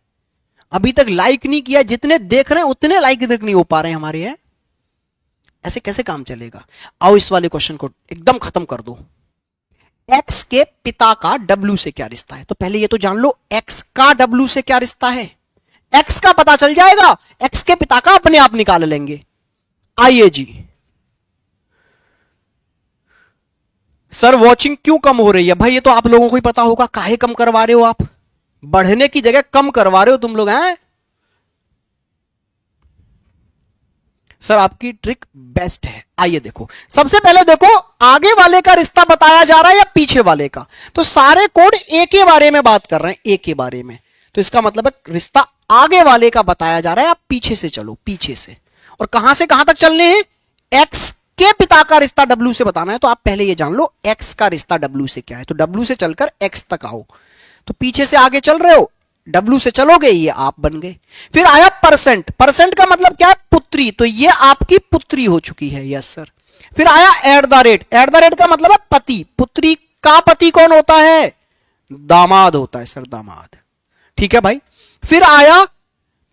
अभी तक लाइक नहीं किया। जितने देख रहे हैं उतने लाइक तक नहीं हो पा रहे हैं हमारे, हैं ऐसे कैसे काम चलेगा? आओ इस वाले क्वेश्चन को एकदम खत्म कर दो। एक्स के पिता का डब्ल्यू से क्या रिश्ता है? तो पहले ये तो जान लो एक्स का डब्ल्यू से क्या रिश्ता है। एक्स का पता चल जाएगा, एक्स के पिता का अपने आप निकाल लेंगे। आइए जी। सर वॉचिंग क्यों कम हो रही है? भाई ये तो आप लोगों को ही पता होगा, काहे कम करवा रहे हो आप? बढ़ने की जगह कम करवा रहे हो तुम लोग, हैं? सर आपकी ट्रिक बेस्ट है। आइए देखो, सबसे पहले देखो आगे वाले का रिश्ता बताया जा रहा है या पीछे वाले का। तो सारे कोड ए के बारे में बात कर रहे हैं, ए के बारे में, तो इसका मतलब है रिश्ता आगे वाले का बताया जा रहा है। आप पीछे से चलो, पीछे से, और कहां से कहां तक चलने हैं, एक्स के पिता का रिश्ता डब्ल्यू से बताना है। तो आप पहले ये जान लो एक्स का रिश्ता डब्ल्यू से क्या है। तो डब्ल्यू से चलकर एक्स तक आओ, तो पीछे से आगे चल रहे हो, डब्ल्यू से चलोगे, ये आप बन गए। फिर आया परसेंट। परसेंट का मतलब क्या है, पुत्री, तो ये आपकी पुत्री हो चुकी है, यस सर। फिर आया at the rate. At the rate का मतलब है पति। पुत्री का पति कौन होता है, दामाद होता है सर, दामाद। ठीक है भाई। फिर आया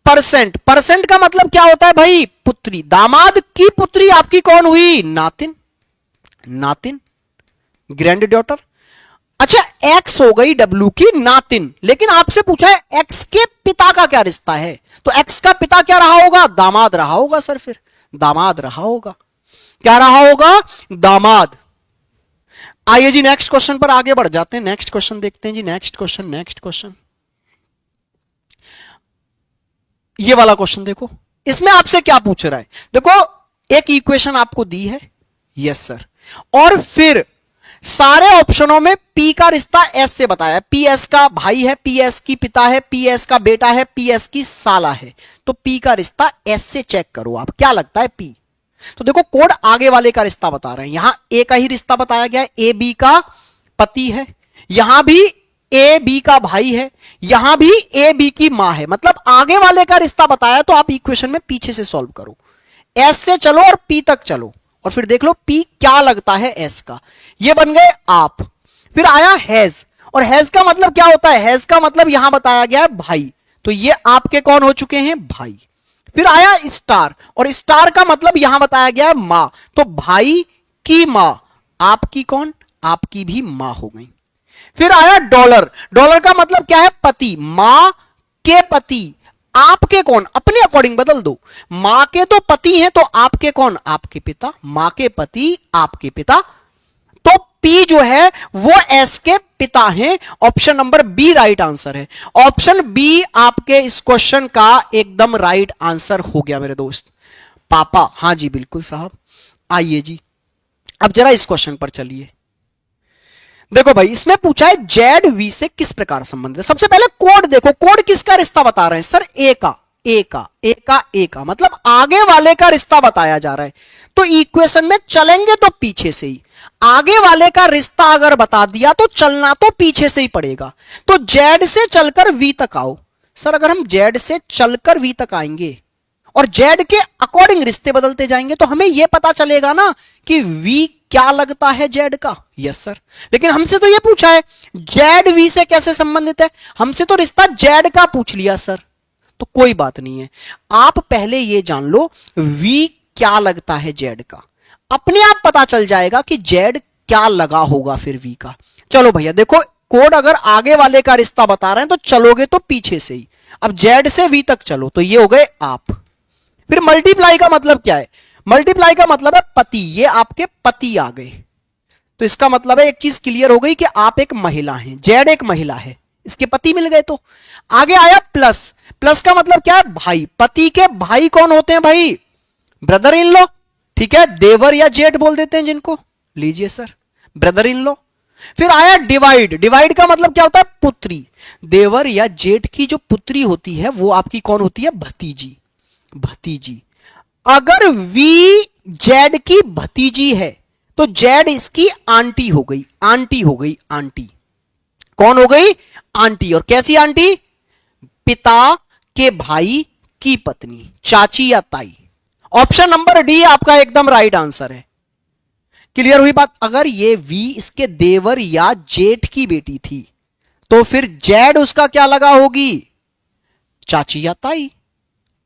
परसेंट। परसेंट का मतलब क्या होता है भाई, पुत्री। दामाद की पुत्री आपकी कौन हुई, नातिन, नातिन, ग्रैंड डॉटर। अच्छा, एक्स हो गई डब्ल्यू की नातिन, लेकिन आपसे पूछा है एक्स के पिता का क्या रिश्ता है। तो एक्स का पिता क्या रहा होगा, दामाद रहा होगा सर। फिर दामाद रहा होगा, क्या रहा होगा, दामाद। आइए जी नेक्स्ट क्वेश्चन पर आगे बढ़ जाते हैं। नेक्स्ट क्वेश्चन देखते हैं जी, नेक्स्ट क्वेश्चन, नेक्स्ट क्वेश्चन। ये वाला क्वेश्चन देखो, इसमें आपसे क्या पूछ रहा है। देखो एक इक्वेशन आपको दी है, यस सर, और फिर सारे ऑप्शनों में पी का रिश्ता एस से बताया। पी एस का भाई है, पी एस की पिता है, पी एस का बेटा है, पी एस की साला है। तो पी का रिश्ता एस से चेक करो आप, क्या लगता है पी। तो देखो कोड आगे वाले का रिश्ता बता रहे हैं, यहां ए का ही रिश्ता बताया गया है, ए बी का पति है, यहां भी ए बी का भाई है, यहां भी ए बी की मां है, मतलब आगे वाले का रिश्ता बताया। तो आप इक्वेशन में पीछे से सॉल्व करो, एस से चलो और पी तक चलो, और फिर देख लो पी क्या लगता है एस का। ये बन गए आप। फिर आया हैज, और हैज का मतलब क्या होता है? हैज का मतलब यहां बताया गया है भाई, तो ये आपके कौन हो चुके हैं? भाई। फिर आया स्टार, और स्टार का मतलब यहां बताया गया है मां, तो भाई की मां आपकी कौन? आपकी भी मां हो गई। फिर आया डॉलर, डॉलर का मतलब क्या है? पति, मां के पति, आपके कौन? अपने अकॉर्डिंग बदल दो, मां के तो पति हैं, तो आपके कौन? आपके पिता, मां के पति आपके पिता, तो पी जो है वो एस के पिता हैं। Option number B right answer है। ऑप्शन बी आपके इस क्वेश्चन का एकदम राइट आंसर हो गया मेरे दोस्त। पापा, हां जी बिल्कुल साहब। आइए जी, अब जरा इस क्वेश्चन पर चलिए। देखो भाई, इसमें पूछा है जेड वी से किस प्रकार संबंधित है। सबसे पहले कोड देखो, कोड किसका रिश्ता बता रहे हैं? सर ए का, ए का, ए का, ए का, मतलब आगे वाले का रिश्ता बताया जा रहा है। तो इक्वेशन में चलेंगे तो पीछे से ही, आगे वाले का रिश्ता अगर बता दिया तो चलना तो पीछे से ही पड़ेगा। तो जेड से चलकर वी तक आओ। सर अगर हम जेड से चलकर वी तक आएंगे और जेड के अकॉर्डिंग रिश्ते बदलते जाएंगे तो हमें यह पता चलेगा ना कि वी क्या लगता है जेड का। यस सर, लेकिन हमसे तो यह पूछा है जेड वी से कैसे संबंधित है, हमसे तो रिश्ता जेड का पूछ लिया सर। तो कोई बात नहीं है, आप पहले यह जान लो वी क्या लगता है जेड का, अपने आप पता चल जाएगा कि जेड क्या लगा होगा फिर वी का। चलो भैया देखो, कोड अगर आगे वाले का रिश्ता बता रहे हैं तो चलोगे तो पीछे से ही। अब जेड से वी तक चलो, तो ये हो गए आप। फिर मल्टीप्लाई का मतलब क्या है? मल्टीप्लाई का मतलब है पति, ये आपके पति आ गए। तो इसका मतलब है एक चीज क्लियर हो गई कि आप एक महिला हैं, जेड एक महिला है, इसके पति मिल गए। तो आगे आया प्लस, प्लस का मतलब क्या है? भाई, पति के भाई कौन होते हैं भाई? ब्रदर इन लॉ, ठीक है, देवर या जेठ बोल देते हैं जिनको, लीजिए सर ब्रदर इन लॉ। फिर आया डिवाइड, डिवाइड का मतलब क्या होता है? पुत्री, देवर या जेठ की जो पुत्री होती है वो आपकी कौन होती है? भतीजी, भतीजी। अगर वी जेड की भतीजी है तो जेड इसकी आंटी हो गई, आंटी हो गई, आंटी कौन हो गई? आंटी। और कैसी आंटी? पिता के भाई की पत्नी, चाची या ताई। ऑप्शन नंबर डी आपका एकदम राइट आंसर है। क्लियर हुई बात? अगर ये वी इसके देवर या जेठ की बेटी थी तो फिर जेड उसका क्या लगा होगी? चाची या ताई,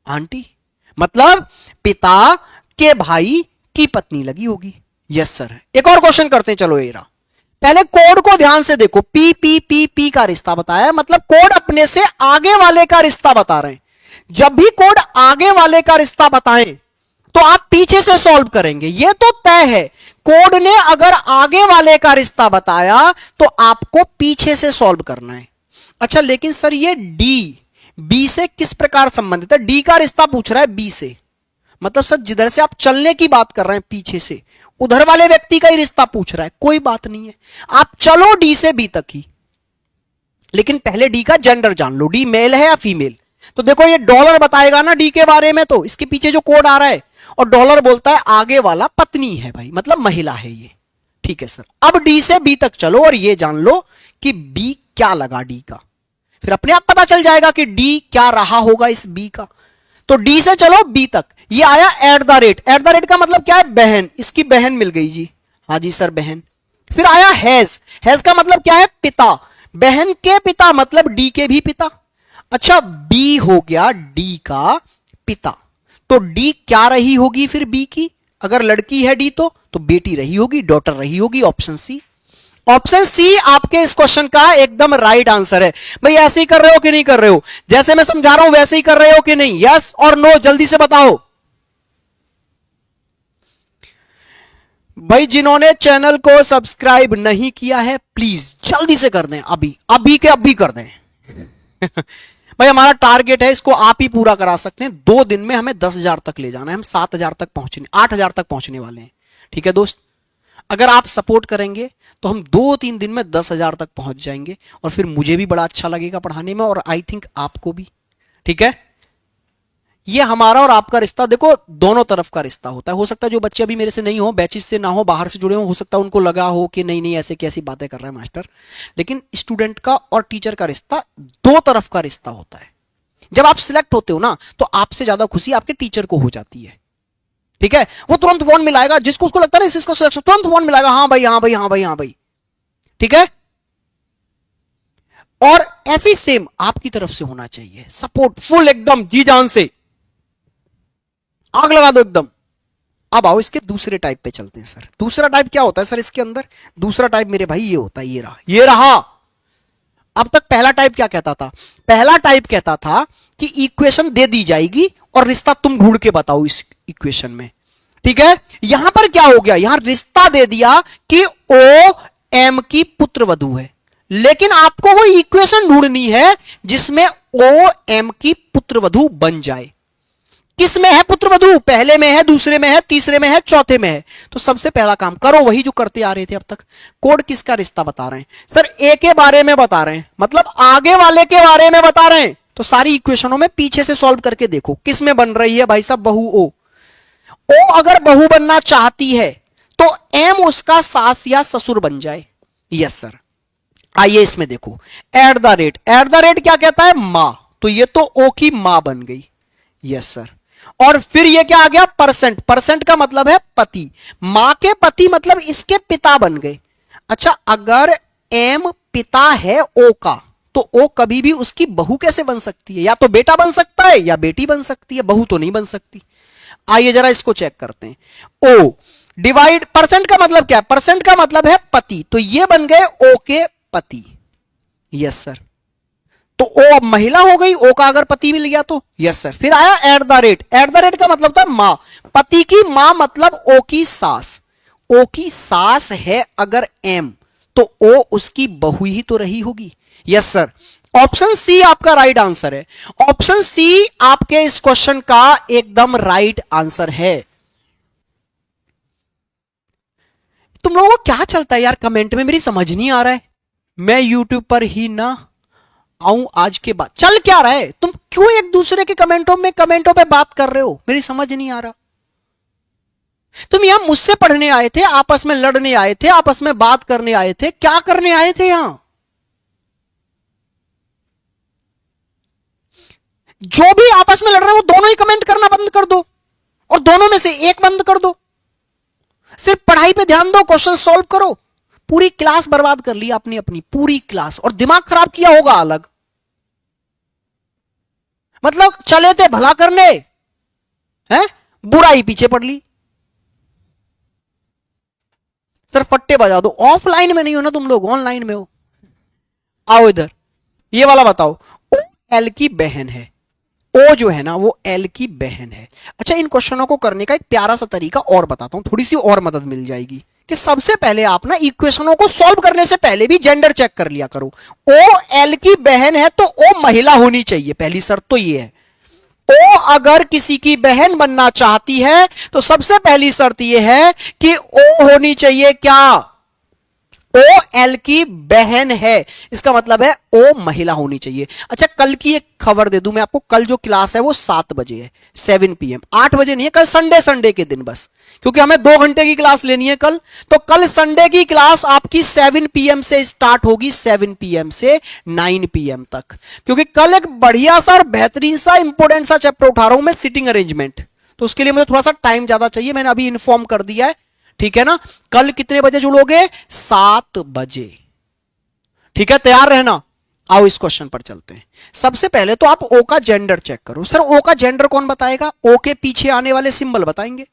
आंटी, मतलब पिता के भाई की पत्नी लगी होगी। Yes sir. एक और क्वेश्चन करते हैं, चलो एरा। पहले कोड को ध्यान से देखो, पी पी पी पी का रिश्ता बताया है, मतलब कोड अपने से आगे वाले का रिश्ता बता रहे हैं। जब भी कोड आगे वाले का रिश्ता बताएं तो आप पीछे से सॉल्व करेंगे, यह तो तय है। कोड ने अगर आगे वाले का रिश्ता बताया तो आपको पीछे से सॉल्व करना है। अच्छा लेकिन सर ये डी बी से किस प्रकार संबंधित है? डी का रिश्ता पूछ रहा है बी से, मतलब सर जिधर से आप चलने की बात कर रहे हैं पीछे से, उधर वाले व्यक्ति का ही रिश्ता पूछ रहा है। कोई बात नहीं है, आप चलो डी से बी तक ही, लेकिन पहले डी का जेंडर जान लो, डी मेल है या फीमेल। तो देखो ये डॉलर बताएगा ना डी के बारे में, तो इसके पीछे जो कोड आ रहा है, और डॉलर बोलता है आगे वाला पत्नी है भाई, मतलब महिला है ये। ठीक है सर, अब डी से बी तक चलो और ये जान लो कि बी क्या लगा डी का, फिर अपने आप पता चल जाएगा कि डी क्या रहा होगा इस बी का। तो डी से चलो बी तक, ये आया at the rate, at the rate का मतलब क्या है? बहन, इसकी बहन मिल गई जी, हाँ जी सर बहन। फिर आया हैज, हैज का मतलब क्या है? पिता, बहन के पिता मतलब डी के भी पिता। अच्छा बी हो गया डी का पिता, तो डी क्या रही होगी फिर बी की? अगर लड़की है डी तो बेटी रही होगी, डॉटर रही होगी। ऑप्शन सी, ऑप्शन सी आपके इस क्वेश्चन का एकदम राइट आंसर है। भाई ऐसे ही कर रहे हो कि नहीं कर रहे हो? जैसे मैं समझा रहा हूं वैसे ही कर रहे हो कि नहीं? यस और नो जल्दी से बताओ भाई। जिन्होंने चैनल को सब्सक्राइब नहीं किया है प्लीज जल्दी से कर दें, अभी अभी के अभी कर दें। भाई हमारा टारगेट है, इसको आप ही पूरा करा सकते हैं। 2 दिन में हमें 10,000 तक ले जाना है, हम 7,000 तक पहुंचने, 8,000 तक पहुंचने वाले हैं। ठीक है दोस्त, अगर आप सपोर्ट करेंगे तो हम 2-3 दिन में 10,000 तक पहुंच जाएंगे, और फिर मुझे भी बड़ा अच्छा लगेगा पढ़ाने में, और आई थिंक आपको भी। ठीक है, ये हमारा और आपका रिश्ता देखो दोनों तरफ का रिश्ता होता है। हो सकता है जो बच्चे अभी मेरे से नहीं हो, बैचेस से ना हो, बाहर से जुड़े हो सकता है उनको लगा हो कि नहीं नहीं ऐसे कैसी बातें कर रहा है मास्टर, लेकिन स्टूडेंट का और टीचर का रिश्ता 2 तरफ का रिश्ता होता है। जब आप सिलेक्ट होते हो ना तो आपसे ज्यादा खुशी आपके टीचर को हो जाती है। ठीक है, वो तुरंत फोन मिलाएगा, जिसको उसको लगता है ना इसका सिलेक्शन, तुरंत फोन मिलाएगा, हाँ भाई हाँ भाई हाँ भाई हाँ भाई। ठीक है, और ऐसे ही सेम आपकी तरफ से होना चाहिए, सपोर्ट फुल एकदम जी जान से, आग लगा दो एकदम। अब आओ इसके दूसरे टाइप पे चलते हैं सर। दूसरा टाइप क्या होता है सर इसके अंदर? दूसरा टाइप मेरे भाई ये होता है, ये रहा, ये रहा। अब तक पहला टाइप क्या कहता था? पहला टाइप कहता था कि इक्वेशन दे दी जाएगी और रिश्ता तुम ढूंढ के बताओ इस इक्वेशन में, ठीक है। यहां पर क्या हो गया, यहां रिश्ता दे दिया कि ओ एम की पुत्र वधु है, लेकिन आपको वो इक्वेशन ढूंढनी है जिसमें ओ एम की पुत्र वधु बन जाए। किस में है पुत्र वधु? पहले में है, दूसरे में है, तीसरे में है, चौथे में है। तो सबसे पहला काम करो वही जो करते आ रहे थे अब तक। कोड किसका रिश्ता बता रहे हैं सर? ए के बारे में बता रहे हैं, मतलब आगे वाले के बारे में बता रहे हैं। तो सारी इक्वेशनों में पीछे से सॉल्व करके देखो किस में बन रही है भाई साहब, बहू ओ। ओ अगर बहू बनना चाहती है तो एम उसका सास या ससुर बन जाए। Yes sir. आइए इसमें देखो, at the rate, at the rate क्या कहता है? मां। तो ये तो ओ की मां बन गई। Yes sir. और फिर ये क्या आ गया? परसेंट। परसेंट का मतलब है पति, मां के पति मतलब इसके पिता बन गए। अच्छा, अगर एम पिता है ओ का, तो ओ कभी भी उसकी बहू कैसे बन सकती है? या तो बेटा बन सकता है या बेटी बन सकती है, बहू तो नहीं बन सकती। आइए जरा इसको चेक करते हैं। ओ डिवाइड, परसेंट का मतलब क्या है? परसेंट का मतलब है पति, तो ये बन गए ओ के पति। Yes sir. तो ओ अब महिला हो गई, ओ का अगर पति मिल गया तो। Yes sir. फिर आया at the rate, at the rate का मतलब था मां, पति की मां मतलब ओ की सास। ओ की सास है अगर एम, तो ओ उसकी बहू ही तो रही होगी। Yes sir. ऑप्शन सी आपका राइट आंसर है। ऑप्शन सी आपके इस क्वेश्चन का एकदम राइट आंसर है। तुम लोगों को क्या चलता है यार कमेंट में, मेरी समझ नहीं आ रहा है। मैं यूट्यूब पर ही ना आऊं आज के बाद, चल क्या रहा है? तुम क्यों एक दूसरे के कमेंटों पे बात कर रहे हो? मेरी समझ नहीं आ रहा। तुम यहां मुझसे पढ़ने आए थे, आपस में लड़ने आए थे, आपस में बात करने आए थे, क्या करने आए थे यहां? जो भी आपस में लड़ रहे हैं वो दोनों ही कमेंट करना बंद कर दो, और दोनों में से एक बंद कर दो। सिर्फ पढ़ाई पे ध्यान दो, क्वेश्चन सॉल्व करो। पूरी क्लास बर्बाद कर ली आपने, अपनी पूरी क्लास, और दिमाग खराब किया होगा अलग। मतलब चले थे भला करने, हैं, बुराई पीछे पड़ ली। सर फट्टे बजा दो। ऑफलाइन में नहीं हो ना तुम लोग, ऑनलाइन में हो। आओ इधर, ये वाला बताओ। ओ एल की बहन है, ओ जो है ना वो एल की बहन है। अच्छा, इन क्वेश्चनों को करने का एक प्यारा सा तरीका और बताता हूं, थोड़ी सी और मदद मिल जाएगी। कि सबसे पहले आप ना इक्वेशनों को सॉल्व करने से पहले भी जेंडर चेक कर लिया करो। ओ एल की बहन है तो ओ महिला होनी चाहिए, पहली शर्त तो ये है। ओ अगर किसी की बहन बनना चाहती है तो सबसे पहली शर्त यह है कि ओ होनी चाहिए क्या? ओ एल की बहन है, इसका मतलब है ओ महिला होनी चाहिए। अच्छा, कल की एक खबर दे दूं मैं आपको, कल जो क्लास है वो 7 बजे है, 7 PM, 8 बजे नहीं है। कल संडे के दिन बस, क्योंकि हमें 2 घंटे की क्लास लेनी है कल, तो कल संडे की क्लास आपकी 7 PM से स्टार्ट होगी, 7 PM से 9 PM तक। क्योंकि कल एक बढ़िया सा और बेहतरीन सा इंपोर्टेंट सा चैप्टर उठा रहा हूं मैं, सिटिंग अरेंजमेंट। तो उसके लिए मुझे थोड़ा सा टाइम ज्यादा चाहिए, मैंने अभी इन्फॉर्म कर दिया है, ठीक है ना। कल कितने बजे जुड़ोगे? 7 बजे, ठीक है, तैयार रहना। आओ इस क्वेश्चन पर चलते हैं। सबसे पहले तो आप ओ का जेंडर चेक करो। सर ओ का जेंडर कौन बताएगा? ओ के पीछे आने वाले सिंबल बताएंगे।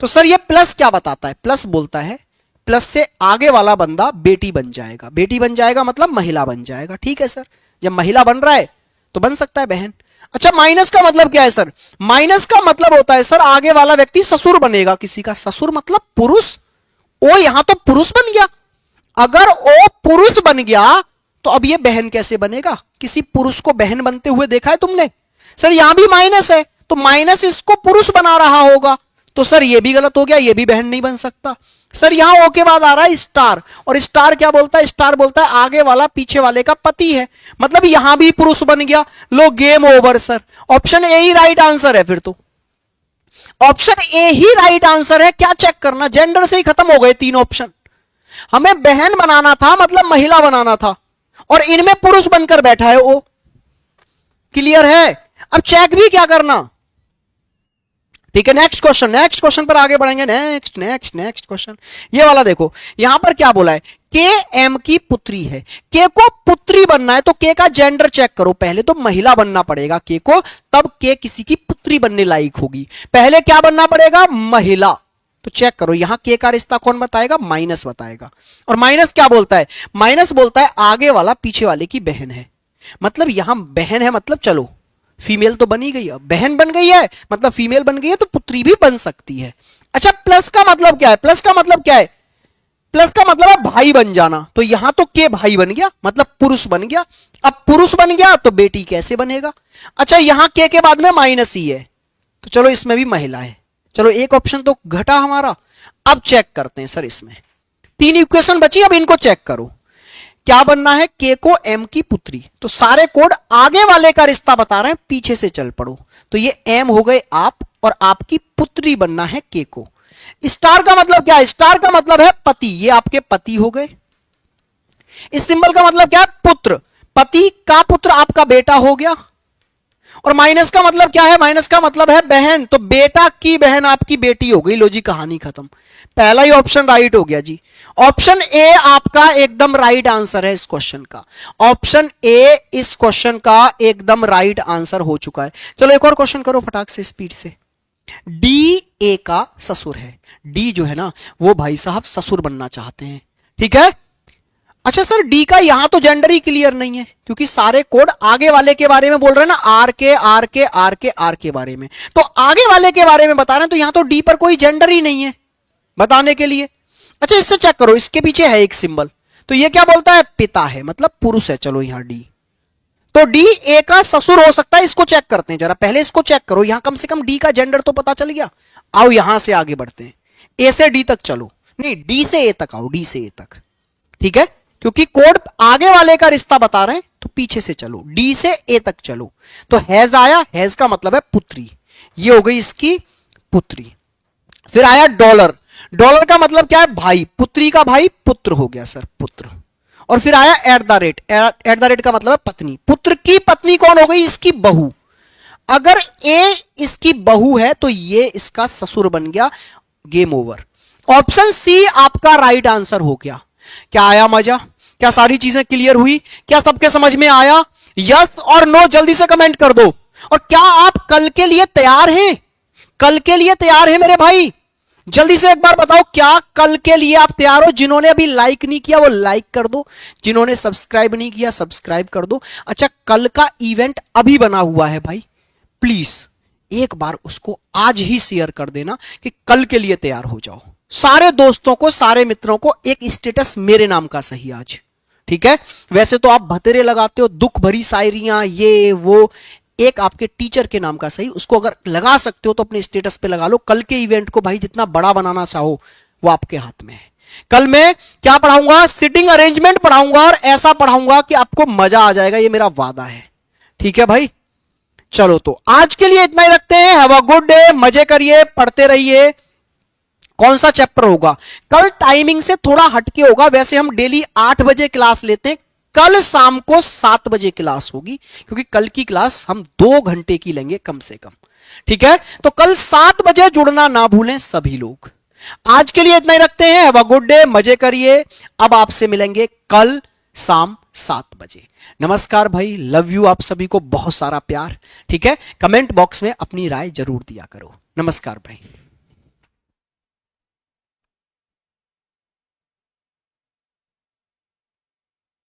तो सर ये प्लस क्या बताता है? प्लस बोलता है प्लस से आगे वाला बंदा बेटी बन जाएगा। बेटी बन जाएगा मतलब महिला बन जाएगा, ठीक है सर। जब महिला बन रहा है तो बन सकता है बहन। अच्छा, माइनस का मतलब क्या है सर? माइनस का मतलब होता है सर आगे वाला व्यक्ति ससुर बनेगा किसी का। ससुर मतलब पुरुष। ओ यहां तो पुरुष बन गया। अगर ओ पुरुष बन गया तो अब ये बहन कैसे बनेगा? किसी पुरुष को बहन बनते हुए देखा है तुमने? सर यहां भी माइनस है, तो माइनस इसको पुरुष बना रहा होगा, तो सर ये भी गलत हो गया, ये भी बहन नहीं बन सकता। सर यहां ओ के बाद आ रहा है स्टार, और स्टार क्या बोलता है? स्टार बोलता है आगे वाला पीछे वाले का पति है, मतलब यहां भी पुरुष बन गया। लो game over sir, option A ही राइट आंसर है। फिर तो ऑप्शन ए ही राइट आंसर है। क्या चेक करना? जेंडर से ही खत्म हो गए 3 ऑप्शन। हमें बहन बनाना था, मतलब महिला बनाना था, और इनमें पुरुष बनकर बैठा है ओ। क्लियर है? अब चेक भी क्या करना, ठीक है। नेक्स्ट क्वेश्चन, नेक्स्ट क्वेश्चन पर आगे बढ़ेंगे। नेक्स्ट नेक्स्ट नेक्स्ट क्वेश्चन, ये वाला देखो। यहां पर क्या बोला है के एम की पुत्री है, के को पुत्री बनना है तो के का जेंडर चेक करो, पहले तो महिला बनना पड़ेगा के को, तब के किसी की पुत्री बनने लायक होगी। पहले क्या बनना पड़ेगा? महिला। तो चेक करो यहां के का रिश्ता कौन बताएगा? माइनस बताएगा। और माइनस क्या बोलता है? माइनस बोलता है आगे वाला पीछे वाले की बहन है, मतलब यहां बहन है, मतलब चलो फीमेल तो बनी गई है, बहन बन गई है मतलब फीमेल बन गई है, तो पुत्री भी बन सकती है। अच्छा प्लस का मतलब क्या है? प्लस का मतलब क्या है? प्लस का मतलब है भाई बन जाना, तो यहां तो के भाई बन गया मतलब पुरुष बन गया। अब पुरुष बन गया तो बेटी कैसे बनेगा? अच्छा यहां के बाद में माइनस ही है, तो चलो इसमें भी महिला है, चलो एक ऑप्शन तो घटा हमारा। अब चेक करते हैं सर, इसमें 3 इक्वेशन बची, अब इनको चेक करो। क्या बनना है? के को एम की पुत्री, तो सारे कोड आगे वाले का रिश्ता बता रहे हैं, पीछे से चल पड़ो। तो ये एम हो गए आप, और आपकी पुत्री बनना है के को। स्टार का मतलब क्या है? स्टार का मतलब है पति, ये आपके पति हो गए। इस सिंबल का मतलब क्या है? पुत्र, पति का पुत्र आपका बेटा हो गया। और माइनस का मतलब क्या है? माइनस का मतलब है बहन, तो बेटा की बहन आपकी बेटी हो गई। लो जी कहानी खत्म, पहला ही ऑप्शन राइट हो गया जी। ऑप्शन ए आपका एकदम राइट आंसर है इस क्वेश्चन का। ऑप्शन ए इस क्वेश्चन का एकदम राइट आंसर हो चुका है। चलो एक और क्वेश्चन करो फटाक से, स्पीड से। डी ए का ससुर है, डी जो है ना वो भाई साहब ससुर बनना चाहते हैं, ठीक है। अच्छा सर डी का यहां तो जेंडर ही क्लियर नहीं है, क्योंकि सारे कोड आगे वाले के बारे में बोल रहे हैं ना, आर के आर के आर के आर के बारे में, तो आगे वाले के बारे में बता रहे हैं, तो यहां तो डी पर कोई जेंडर ही नहीं है बताने के लिए। अच्छा इससे चेक करो, इसके पीछे है एक सिंबल, तो ये क्या बोलता है? पिता है, मतलब पुरुष है। चलो यहां डी, तो डी ए का ससुर हो सकता है, इसको चेक करते हैं जरा, पहले इसको चेक करो, यहां कम से कम डी का जेंडर तो पता चल गया। आओ यहां से आगे बढ़ते हैं, ए से डी तक चलो, नहीं डी से ए तक आओ, डी से ए तक, ठीक है, क्योंकि कोड आगे वाले का रिश्ता बता रहे हैं, तो पीछे से चलो, डी से ए तक चलो। तो हैज आया, हैज का मतलब है पुत्री, ये हो गई इसकी पुत्री। फिर आया डॉलर, डॉलर का मतलब क्या है? भाई, पुत्री का भाई पुत्र हो गया सर, पुत्र। और फिर आया at the rate, at the rate का मतलब है पत्नी, पुत्र की पत्नी कौन हो गई? इसकी बहू। अगर ए इसकी बहू है तो ये इसका ससुर बन गया, गेम ओवर। ऑप्शन सी आपका राइट आंसर हो गया। क्या आया मजा? क्या सारी चीजें क्लियर हुई? क्या सबके समझ में आया? यस और नो जल्दी से कमेंट कर दो। और क्या आप कल के लिए तैयार हैं? कल के लिए तैयार हैं मेरे भाई? जल्दी से एक बार बताओ, क्या कल के लिए आप तैयार हो? जिन्होंने अभी लाइक नहीं किया वो लाइक कर दो, जिन्होंने सब्सक्राइब नहीं किया सब्सक्राइब कर दो। अच्छा कल का इवेंट अभी बना हुआ है भाई, प्लीज एक बार उसको आज ही शेयर कर देना कि कल के लिए तैयार हो जाओ। सारे दोस्तों को, सारे मित्रों को एक स्टेटस मेरे नाम का सही आज, ठीक है। वैसे तो आप भतेरे लगाते हो, दुख भरी शायरियां ये वो, एक आपके टीचर के नाम का सही, उसको अगर लगा सकते हो तो अपने स्टेटस पे लगा लो। कल के इवेंट को भाई जितना बड़ा बनाना चाहो वो आपके हाथ में है। कल मैं क्या पढ़ाऊंगा? सिटिंग अरेंजमेंट पढ़ाऊंगा, और ऐसा पढ़ाऊंगा कि आपको मजा आ जाएगा, ये मेरा वादा है, ठीक है भाई। चलो तो आज के लिए इतना ही रखते हैं। हैव अ गुड डे, मजे करिए, पढ़ते रहिए। कौन सा चैप्टर होगा कल? टाइमिंग से थोड़ा हटके होगा, वैसे हम डेली 8 बजे क्लास लेते हैं, कल शाम को 7 बजे क्लास होगी, क्योंकि कल की क्लास हम 2 घंटे की लेंगे कम से कम, ठीक है। तो कल 7 बजे जुड़ना ना भूलें सभी लोग। आज के लिए इतना ही रखते हैं। हैव अ गुड डे, मजे करिए। अब आपसे मिलेंगे कल शाम 7 बजे। नमस्कार भाई, लव यू, आप सभी को बहुत सारा प्यार, ठीक है। कमेंट बॉक्स में अपनी राय जरूर दिया करो। नमस्कार भाई।